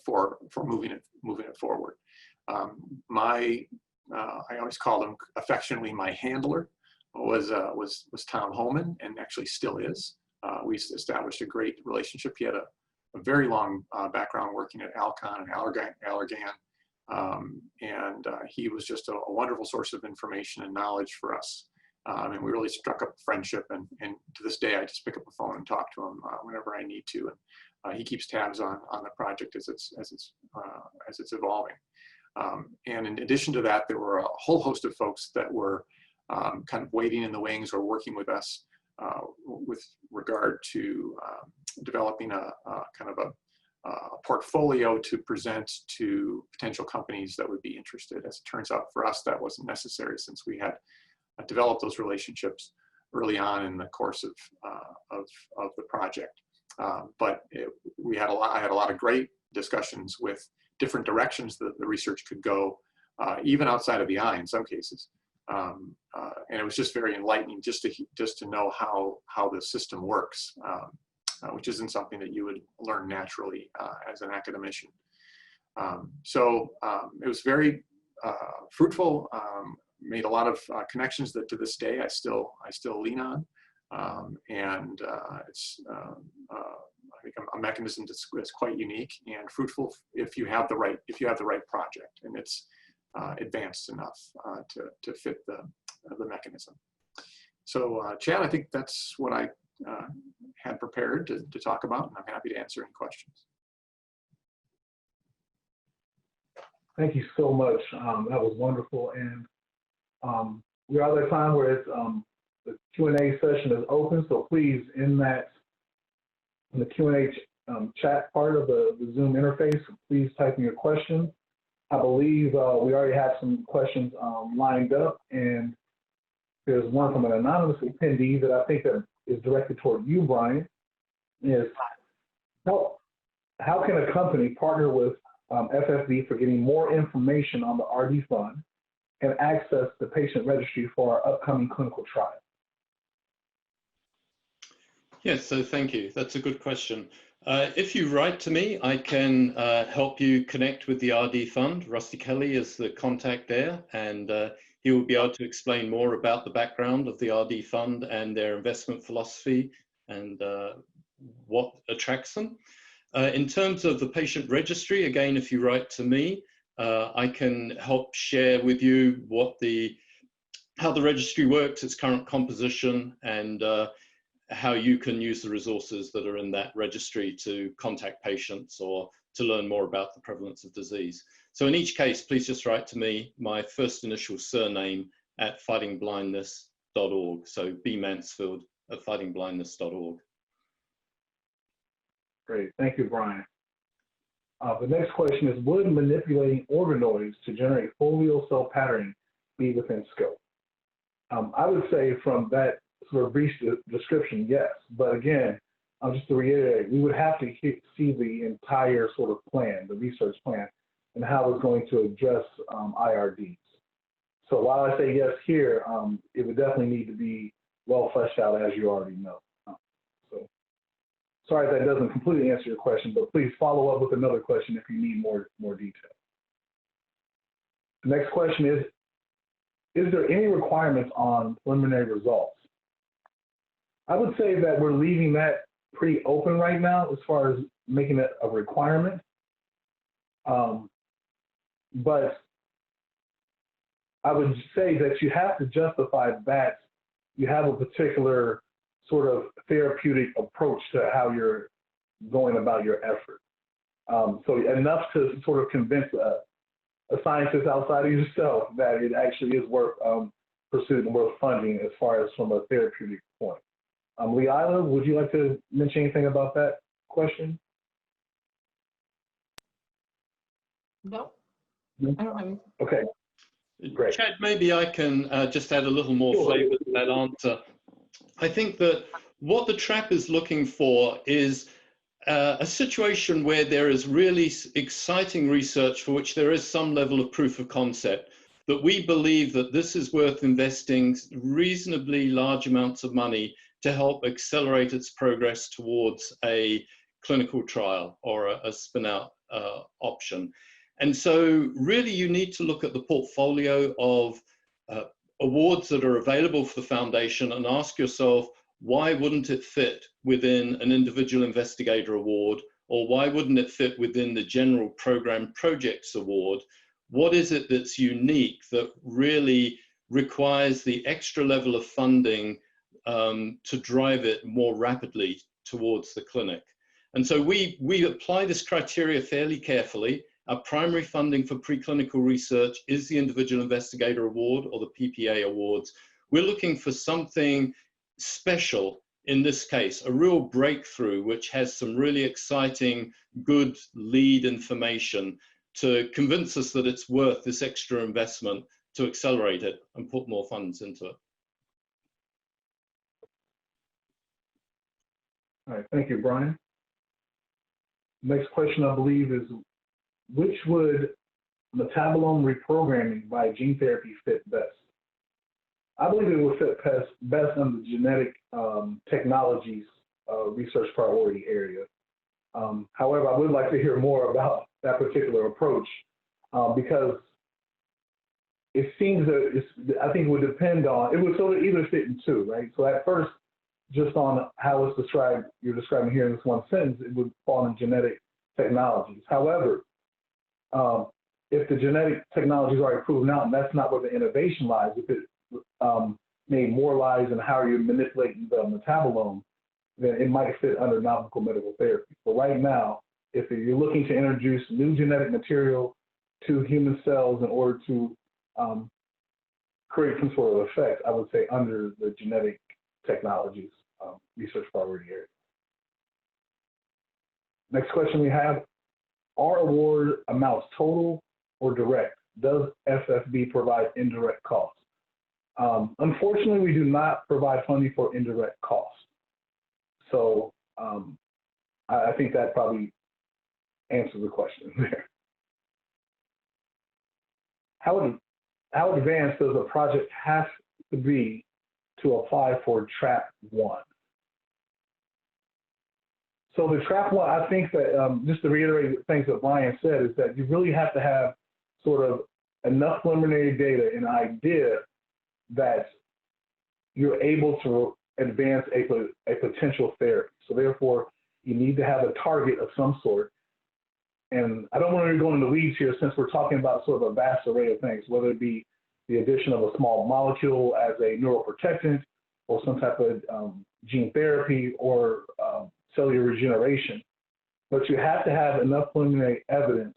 for moving it forward. I always call him affectionately my handler, was Tom Homan, and actually still is. We established a great relationship. He had a very long background working at Alcon and Allergan. And he was just a wonderful source of information and knowledge for us. And we really struck up a friendship. And to this day, I just pick up the phone and talk to him whenever I need to. And he keeps tabs on the project as it's evolving. And in addition to that, there were a whole host of folks that were kind of waiting in the wings or working with us with regard to developing a kind of a portfolio to present to potential companies that would be interested. As it turns out, for us, that wasn't necessary since we had developed those relationships early on in the course of the project. But I had a lot of great discussions with different directions that the research could go, even outside of the eye in some cases. And it was just very enlightening just to know how the system works. Which isn't something that you would learn naturally as an academician. So it was very fruitful, made a lot of connections that to this day I still lean on. And it's, I think, a mechanism that's quite unique and fruitful if you have the right project and it's advanced enough to fit the mechanism. So Chad, I think that's what I had prepared to talk about, and I'm happy to answer any questions. Thank you so much. That was wonderful. And we are at a time where it's, the Q&A session is open. So please, in the Q&A chat part of the Zoom interface, please type in your question. I believe we already have some questions lined up, and there's one from an anonymous attendee that I think that is directed toward you, Brian. Is how can a company partner with FFB for getting more information on the RD fund and access the patient registry for our upcoming clinical trial? Yes, so thank you. That's a good question. If you write to me, I can help you connect with the RD Fund. Rusty Kelly is the contact there, and he will be able to explain more about the background of the RD Fund and their investment philosophy and what attracts them. In terms of the patient registry, again, if you write to me, I can help share with you how the registry works, its current composition, and how you can use the resources that are in that registry to contact patients or to learn more about the prevalence of disease. So in each case, please just write to me, my first initial surname at fightingblindness.org. So bmansfield@fightingblindness.org. Great, thank you, Brian. The next question is, would manipulating organoids to generate foveal cell patterning be within scope? I would say from that sort of brief description, yes. But again, just to reiterate, we would have to see the entire sort of plan, the research plan, and how it's going to address IRDs. So while I say yes here, it would definitely need to be well fleshed out, as you already know. So sorry if that doesn't completely answer your question, but please follow up with another question if you need more detail. The next question is there any requirements on preliminary results? I would say that we're leaving that pretty open right now as far as making it a requirement. But I would say that you have to justify that you have a particular sort of therapeutic approach to how you're going about your effort. So enough to sort of convince a scientist outside of yourself that it actually is worth pursuing and worth funding as far as from a therapeutic point. Leila, would you like to mention anything about that question? No, No? I don't have anything. Okay, great. Chad, maybe I can just add a little more flavor to that answer. I think that what the TRAP is looking for is a situation where there is really exciting research for which there is some level of proof of concept, that we believe that this is worth investing reasonably large amounts of money to help accelerate its progress towards a clinical trial or a spin-out option. And so really you need to look at the portfolio of awards that are available for the foundation and ask yourself, why wouldn't it fit within an individual investigator award, or why wouldn't it fit within the general program projects award? What is it that's unique that really requires the extra level of funding to drive it more rapidly towards the clinic? And so we apply this criteria fairly carefully. Our primary funding for preclinical research is the Individual Investigator Award or the PPA awards. We're looking for something special in this case, a real breakthrough which has some really exciting, good lead information to convince us that it's worth this extra investment to accelerate it and put more funds into it. All right, thank you, Brian. Next question, I believe, is which would metabolome reprogramming by gene therapy fit best? I believe it would fit best in the genetic technologies research priority area. However, I would like to hear more about that particular approach because it seems that I think it would depend on, it would sort of either fit in two, right? So at first, just on how it's described, you're describing here in this one sentence, it would fall in genetic technologies. However, if the genetic technologies are already proven out, and that's not where the innovation lies, if it made more lies in how you're manipulating the metabolome, then it might fit under novel medical therapy. But right now, if you're looking to introduce new genetic material to human cells in order to create some sort of effect, I would say, under the genetic technologies research priority area. Next question we have, are award amounts total or direct? Does FFB provide indirect costs? Unfortunately, we do not provide funding for indirect costs. So I think that probably answers the question there. How advanced does a project have to be to apply for TRAP 1? So the TRAP 1, I think that, just to reiterate the things that Brian said, is that you really have to have sort of enough preliminary data and idea that you're able to advance a potential therapy. So therefore, you need to have a target of some sort. And I don't want to go into the weeds here since we're talking about sort of a vast array of things, whether it be the addition of a small molecule as a neuroprotectant or some type of gene therapy or cellular regeneration. But you have to have enough preliminary evidence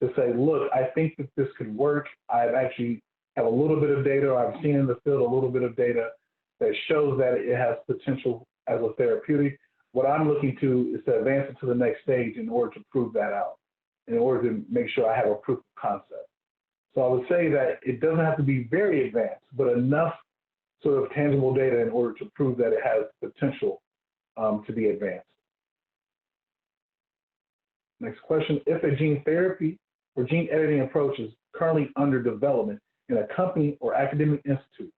to say, look, I think that this could work. I've actually have a little bit of data, or I've seen in the field a little bit of data that shows that it has potential as a therapeutic. What I'm looking to is to advance it to the next stage in order to prove that out, in order to make sure I have a proof of concept. So I would say that it doesn't have to be very advanced, but enough sort of tangible data in order to prove that it has potential to be advanced. Next question, if a gene therapy or gene editing approach is currently under development in a company or academic institute,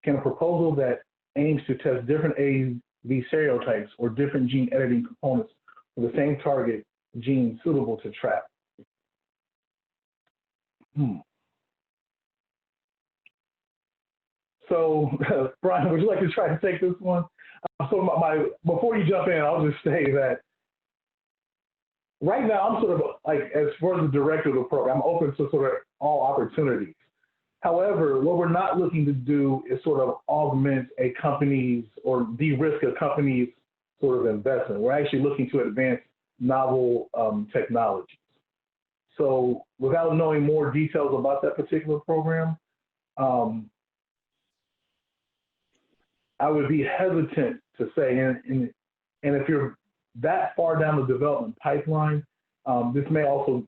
can a proposal that aims to test different AAV serotypes or different gene editing components for the same target gene suitable to TRAP? So, Brian, would you like to try to take this one? So before you jump in, I'll just say that right now I'm sort of like, as far as the director of the program, I'm open to sort of all opportunities. However, what we're not looking to do is sort of augment a company's or de-risk a company's sort of investment. We're actually looking to advance novel technologies. So without knowing more details about that particular program, I would be hesitant to say, and if you're that far down the development pipeline, this may also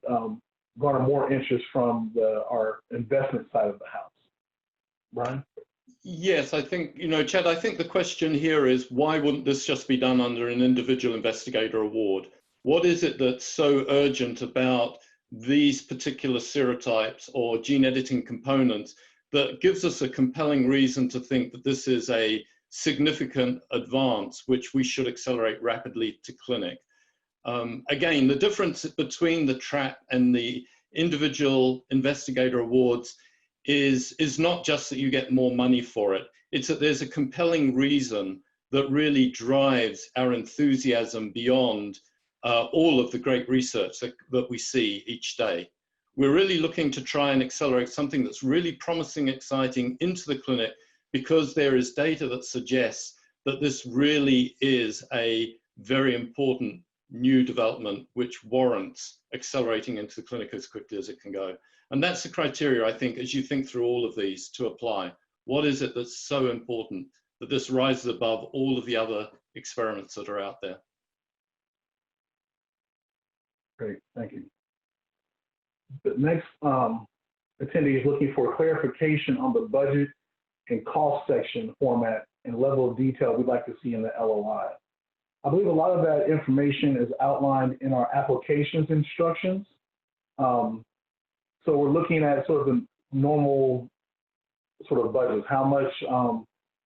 garner more interest from our investment side of the house. Brian? Yes, I think, Chad, I think the question here is, why wouldn't this just be done under an individual investigator award? What is it that's so urgent about these particular serotypes or gene editing components that gives us a compelling reason to think that this is a significant advance which we should accelerate rapidly to clinic? Again, the difference between the TRAP and the individual investigator awards is not just that you get more money for it, it's that there's a compelling reason that really drives our enthusiasm beyond all of the great research that we see each day. We're really looking to try and accelerate something that's really promising, exciting into the clinic, because there is data that suggests that this really is a very important new development which warrants accelerating into the clinic as quickly as it can go. And that's the criteria, I think, as you think through all of these to apply. What is it that's so important that this rises above all of the other experiments that are out there? Great, thank you. The next attendee is looking for clarification on the budget and cost section format and level of detail we'd like to see in the LOI. I believe a lot of that information is outlined in our applications instructions. So we're looking at sort of the normal sort of budgets, how much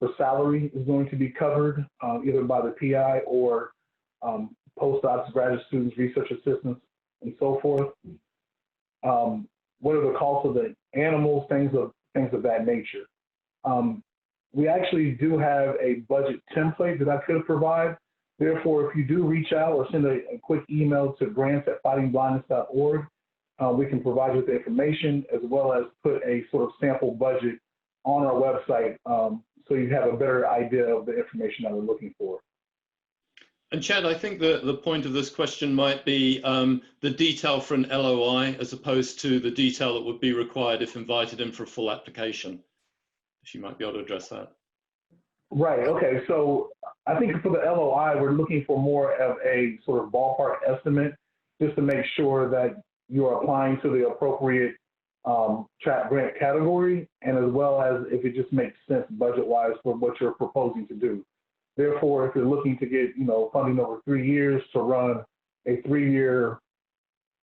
the salary is going to be covered either by the PI or postdocs, graduate students, research assistants, and so forth. What are the costs of the animals, things of that nature. We actually do have a budget template that I could provide. Therefore, if you do reach out or send a quick email to grants@fightingblindness.org, we can provide you with the information as well as put a sort of sample budget on our website so you have a better idea of the information that we're looking for. And Chad, I think the point of this question might be the detail for an LOI as opposed to the detail that would be required if invited in for a full application. If you might be able to address that. Right. Okay. So I think for the LOI, we're looking for more of a sort of ballpark estimate, just to make sure that you're applying to the appropriate TRAP grant category, and as well as if it just makes sense budget-wise for what you're proposing to do. Therefore, if you're looking to get funding over 3 years to run a 3-year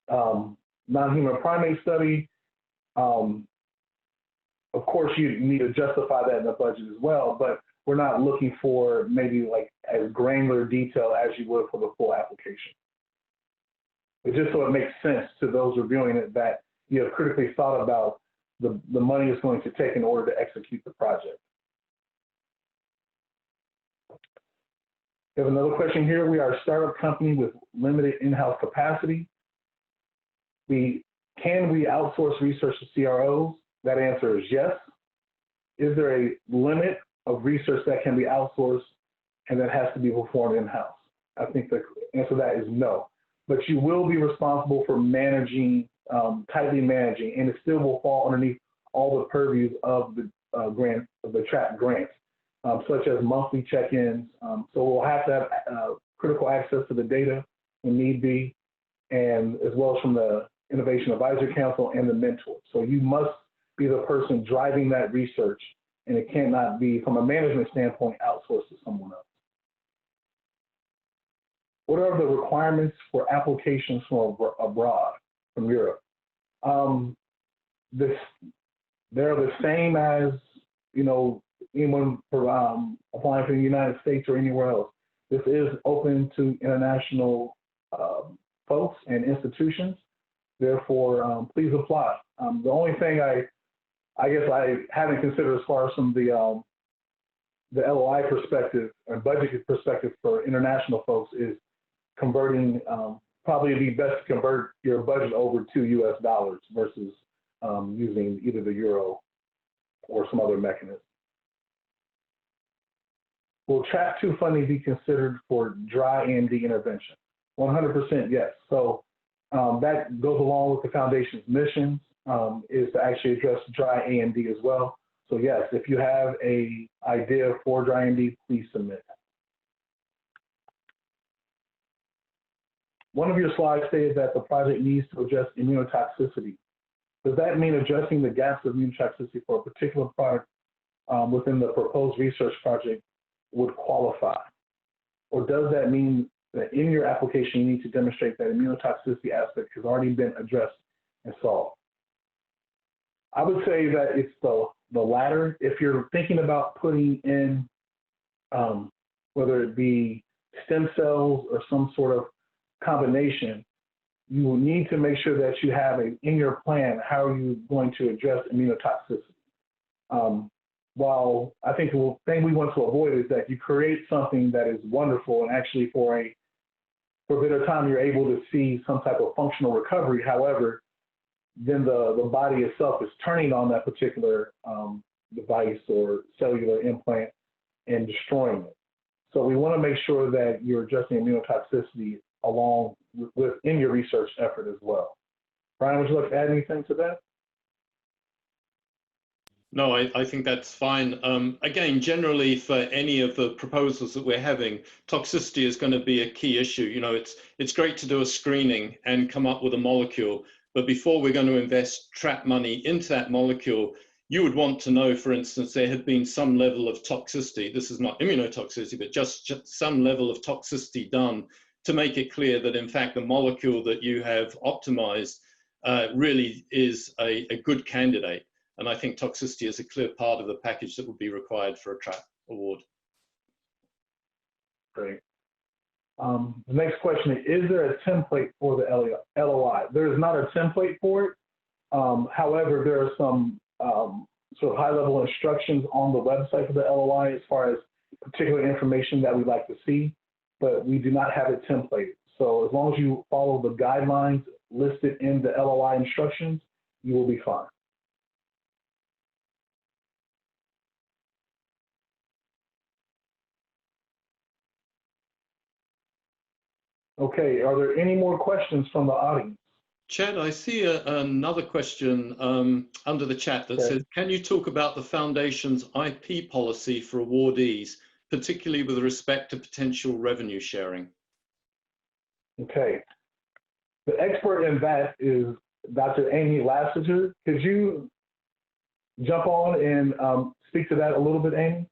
non-human primate study, of course you need to justify that in the budget as well. But we're not looking for maybe like as granular detail as you would for the full application. It's just so it makes sense to those reviewing it that you have critically thought about the money it's going to take in order to execute the project. We have another question here. We are a startup company with limited in-house capacity. Can we outsource research to CROs? That answer is yes. Is there a limit of research that can be outsourced and that has to be performed in-house? I think the answer to that is no. But you will be responsible for managing, tightly managing, and it still will fall underneath all the purviews of the grant, of the TRAP grants, such as monthly check-ins. So we'll have to have critical access to the data when need be, and as well as from the Innovation Advisory Council and the mentor. So you must be the person driving that research, and it cannot be, from a management standpoint, outsourced to someone else. What are the requirements for applications from abroad, from Europe? They're the same as, anyone applying for the United States or anywhere else. This is open to international folks and institutions. Therefore, please apply. The only thing I guess I haven't considered as far as from the LOI perspective and budget perspective for international folks is converting, probably it'd be best to convert your budget over to US dollars versus using either the euro or some other mechanism. Will TRAP2 funding be considered for dry AMD intervention? 100% yes. So that goes along with the foundation's mission, is to actually address dry AMD as well. So yes, if you have an idea for dry AMD, please submit. One of your slides stated that the project needs to address immunotoxicity. Does that mean addressing the gaps of immunotoxicity for a particular product within the proposed research project would qualify? Or does that mean that in your application you need to demonstrate that immunotoxicity aspect has already been addressed and solved? I would say that it's the latter. If you're thinking about putting in, whether it be stem cells or some sort of combination, you will need to make sure that you have in your plan, how are you going to address immunotoxicity? While I think the thing we want to avoid is that you create something that is wonderful and actually for a bit of time you're able to see some type of functional recovery. However, then the body itself is turning on that particular device or cellular implant and destroying it. So we want to make sure that you're addressing immunotoxicity along within your research effort as well. Brian, would you like to add anything to that? No, I think that's fine. Again, generally for any of the proposals that we're having, toxicity is going to be a key issue. It's great to do a screening and come up with a molecule, but before we're going to invest TRAP money into that molecule, you would want to know, for instance, there had been some level of toxicity. This is not immunotoxicity, but just some level of toxicity done to make it clear that, in fact, the molecule that you have optimized really is a good candidate. And I think toxicity is a clear part of the package that would be required for a TRAP award. Great. The next question is there a template for the LOI? There is not a template for it. However, there are some sort of high-level instructions on the website for the LOI as far as particular information that we'd like to see, but we do not have it templated. So as long as you follow the guidelines listed in the LOI instructions, you will be fine. Okay, are there any more questions from the audience? Chad, I see another question under the chat that Okay. says, can you talk about the Foundation's IP policy for awardees, particularly with respect to potential revenue sharing? Okay. The expert in that is Dr. Amy Lassiter. Could you jump on and speak to that a little bit, Amy?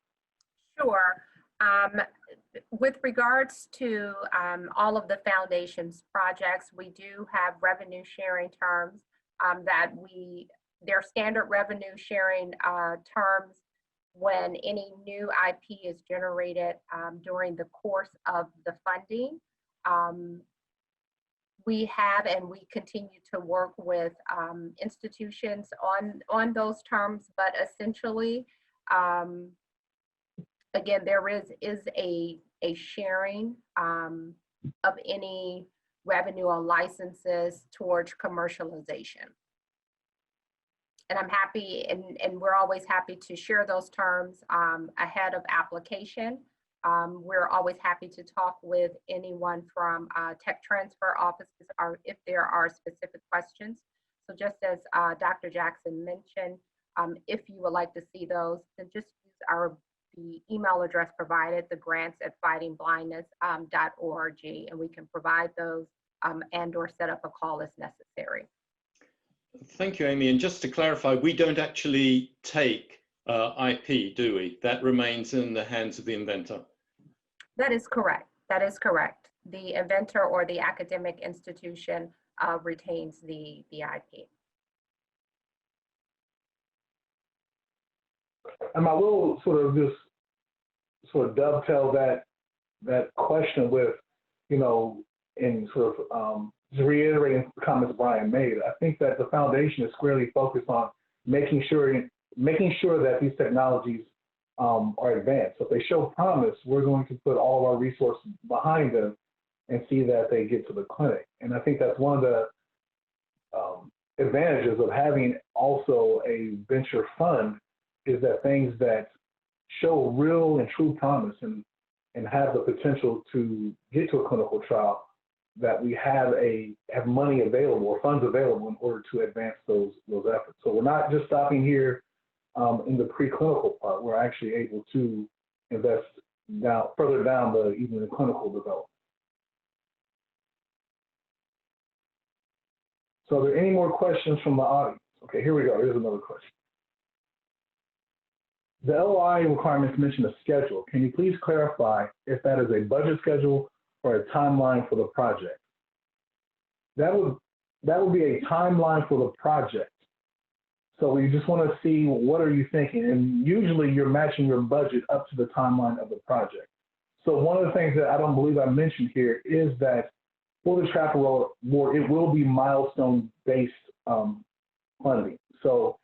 Sure. With regards to all of the foundation's projects, we do have revenue sharing terms they're standard revenue sharing terms when any new IP is generated during the course of the funding. We have and we continue to work with institutions on those terms, but essentially, again, there is a sharing of any revenue or licenses towards commercialization. And I'm happy, and we're always happy to share those terms ahead of application. We're always happy to talk with anyone from tech transfer offices or if there are specific questions. So just as Dr. Jackson mentioned, if you would like to see those, then just use the email address provided, the grants@fightingblindness.org, and we can provide those and or set up a call as necessary. Thank you, Amy. And just to clarify, we don't actually take IP, do we? That remains in the hands of the inventor. That is correct. That is correct. The inventor or the academic institution retains the IP. And I will sort of just dovetail that question with, in sort of just reiterating the comments Brian made. I think that the foundation is squarely focused on making sure that these technologies are advanced. So if they show promise, we're going to put all of our resources behind them and see that they get to the clinic. And I think that's one of the advantages of having also a venture fund is that things that show real and true promise and have the potential to get to a clinical trial, that we have money available or funds available in order to advance those efforts. So we're not just stopping here in the preclinical part. We're actually able to invest further down even the clinical development. So are there any more questions from the audience? Okay, here we go. Here's another question. The LOI requirements mention a schedule. Can you please clarify if that is a budget schedule or a timeline for the project? That would be a timeline for the project. So we just want to see what are you thinking, and usually you're matching your budget up to the timeline of the project. So one of the things that I don't believe I mentioned here is that for the Trap Award, it will be milestone-based funding. So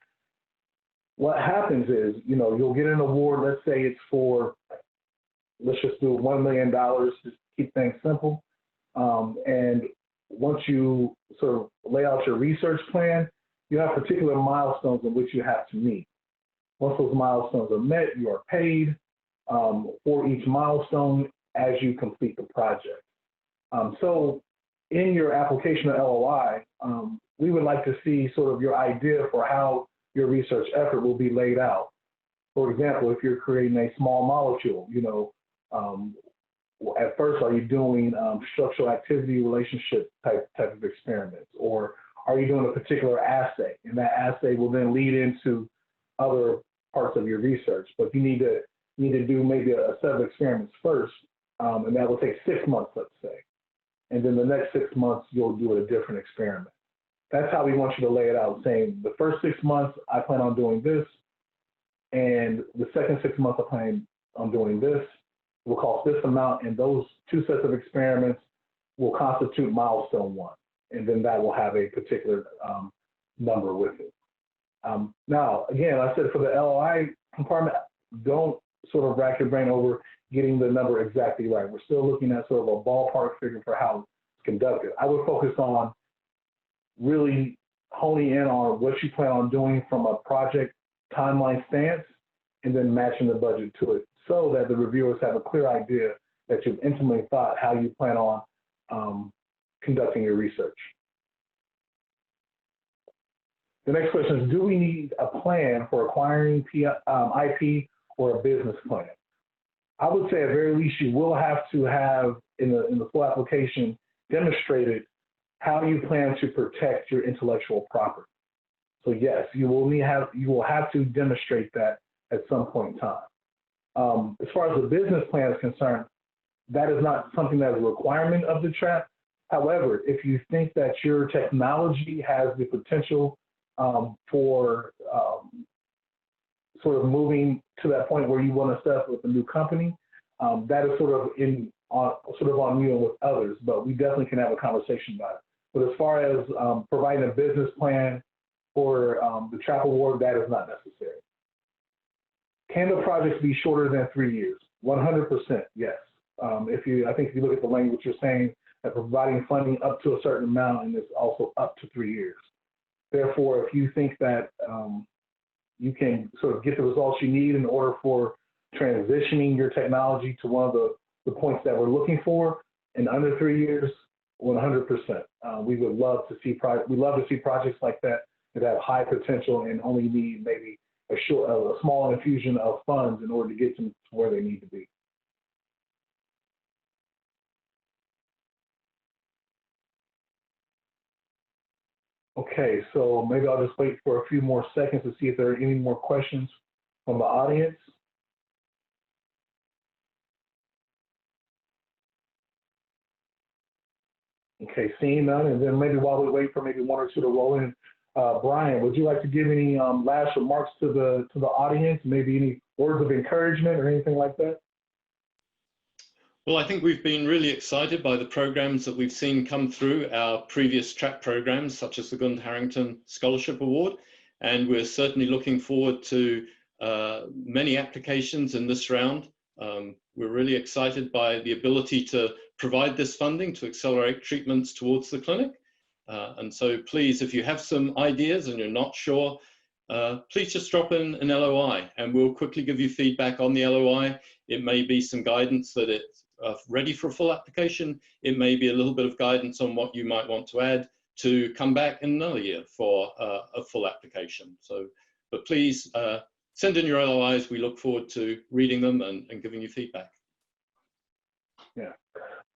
what happens is, you'll get an award. Let's say it's for, let's just do $1 million, just keep things simple. And once you sort of lay out your research plan, you have particular milestones in which you have to meet. Once those milestones are met, you are paid for each milestone as you complete the project. So in your application of LOI, we would like to see sort of your idea for how your research effort will be laid out. For example, if you're creating a small molecule, at first, are you doing structural activity relationship type of experiments, or are you doing a particular assay? And that assay will then lead into other parts of your research. But you need to do maybe a set of experiments first, and that will take 6 months, let's say. And then the next 6 months, you'll do a different experiment. That's how we want you to lay it out, saying the first 6 months, I plan on doing this, and the second 6 months, I plan on doing this. Will cost this amount, and those 2 sets of experiments will constitute milestone 1, and then that will have a particular number with it. Now, again, I said for the LOI compartment, don't sort of rack your brain over getting the number exactly right. We're still looking at sort of a ballpark figure for how it's conducted. I would focus on really honing in on what you plan on doing from a project timeline stance, and then matching the budget to it, so that the reviewers have a clear idea that you've intimately thought how you plan on conducting your research. The next question is, do we need a plan for acquiring IP or a business plan? I would say at very least you will have to have in the full application demonstrated how you plan to protect your intellectual property. So yes, you will have to demonstrate that at some point in time. As far as the business plan is concerned, that is not something that is a requirement of the TRAP. However, if you think that your technology has the potential for sort of moving to that point where you want to set up with a new company, that is sort of on you and with others, but we definitely can have a conversation about it. But as far as providing a business plan for the TRAP award, that is not necessary. Can the projects be shorter than 3 years? 100% yes. I think if you look at the language, you're saying that providing funding up to a certain amount and it's also up to 3 years. Therefore, if you think that you can sort of get the results you need in order for transitioning your technology to one of the points that we're looking for in under 3 years, 100%. We would love to see projects like that have high potential and only need maybe a small infusion of funds in order to get them to where they need to be. Okay, so maybe I'll just wait for a few more seconds to see if there are any more questions from the audience. Okay, seeing none, and then maybe while we wait for maybe one or two to roll in, Brian, would you like to give any last remarks to the audience? Maybe any words of encouragement or anything like that? Well, I think we've been really excited by the programs that we've seen come through our previous TRAP programs, such as the Gund Harrington Scholarship Award, and we're certainly looking forward to many applications in this round. We're really excited by the ability to provide this funding to accelerate treatments towards the clinic. And so please, if you have some ideas and you're not sure, please just drop in an LOI and we'll quickly give you feedback on the LOI. It may be some guidance that it's ready for a full application. It may be a little bit of guidance on what you might want to add to come back in another year for a full application. So, but please send in your LOIs. We look forward to reading them and giving you feedback. Yeah.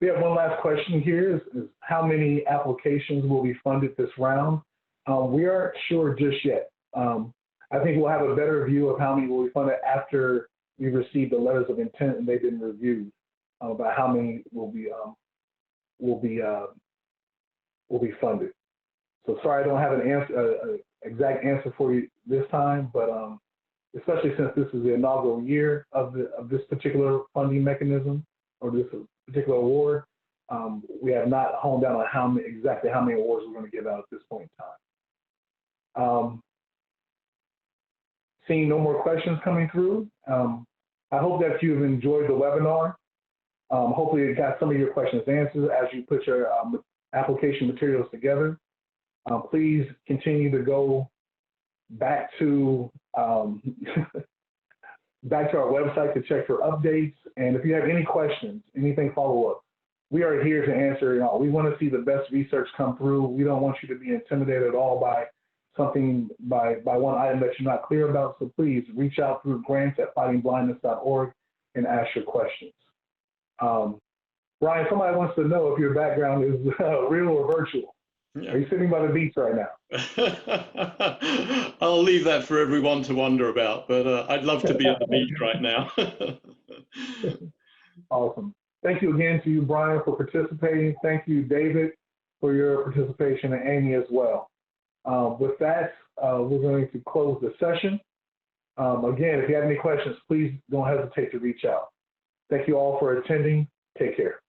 We have one last question here is how many applications will be funded this round? We aren't sure just yet. I think we'll have a better view of how many will be funded after we receive the letters of intent and they've been reviewed about how many will be funded. So sorry, I don't have an exact answer for you this time, but especially since this is the inaugural year of this particular funding mechanism or this particular award, we have not honed down on exactly how many awards we're going to give out at this point in time. Seeing no more questions coming through, I hope that you've enjoyed the webinar. Hopefully it got some of your questions answered as you put your application materials together. Please continue to go back to back to our website to check for updates. And if you have any questions, anything follow up, we are here to answer it all. We want to see the best research come through. We don't want you to be intimidated at all by something, by one item that you're not clear about. So please reach out through grants@fightingblindness.org and ask your questions. Brian, somebody wants to know if your background is real or virtual. Yeah. Are you sitting by the beach right now? I'll leave that for everyone to wonder about, but I'd love to be at the beach right now. Awesome. Thank you again to you, Brian, for participating. Thank you, David, for your participation, and Amy as well. With that, we're going to close the session. Again, if you have any questions, please don't hesitate to reach out. Thank you all for attending. Take care.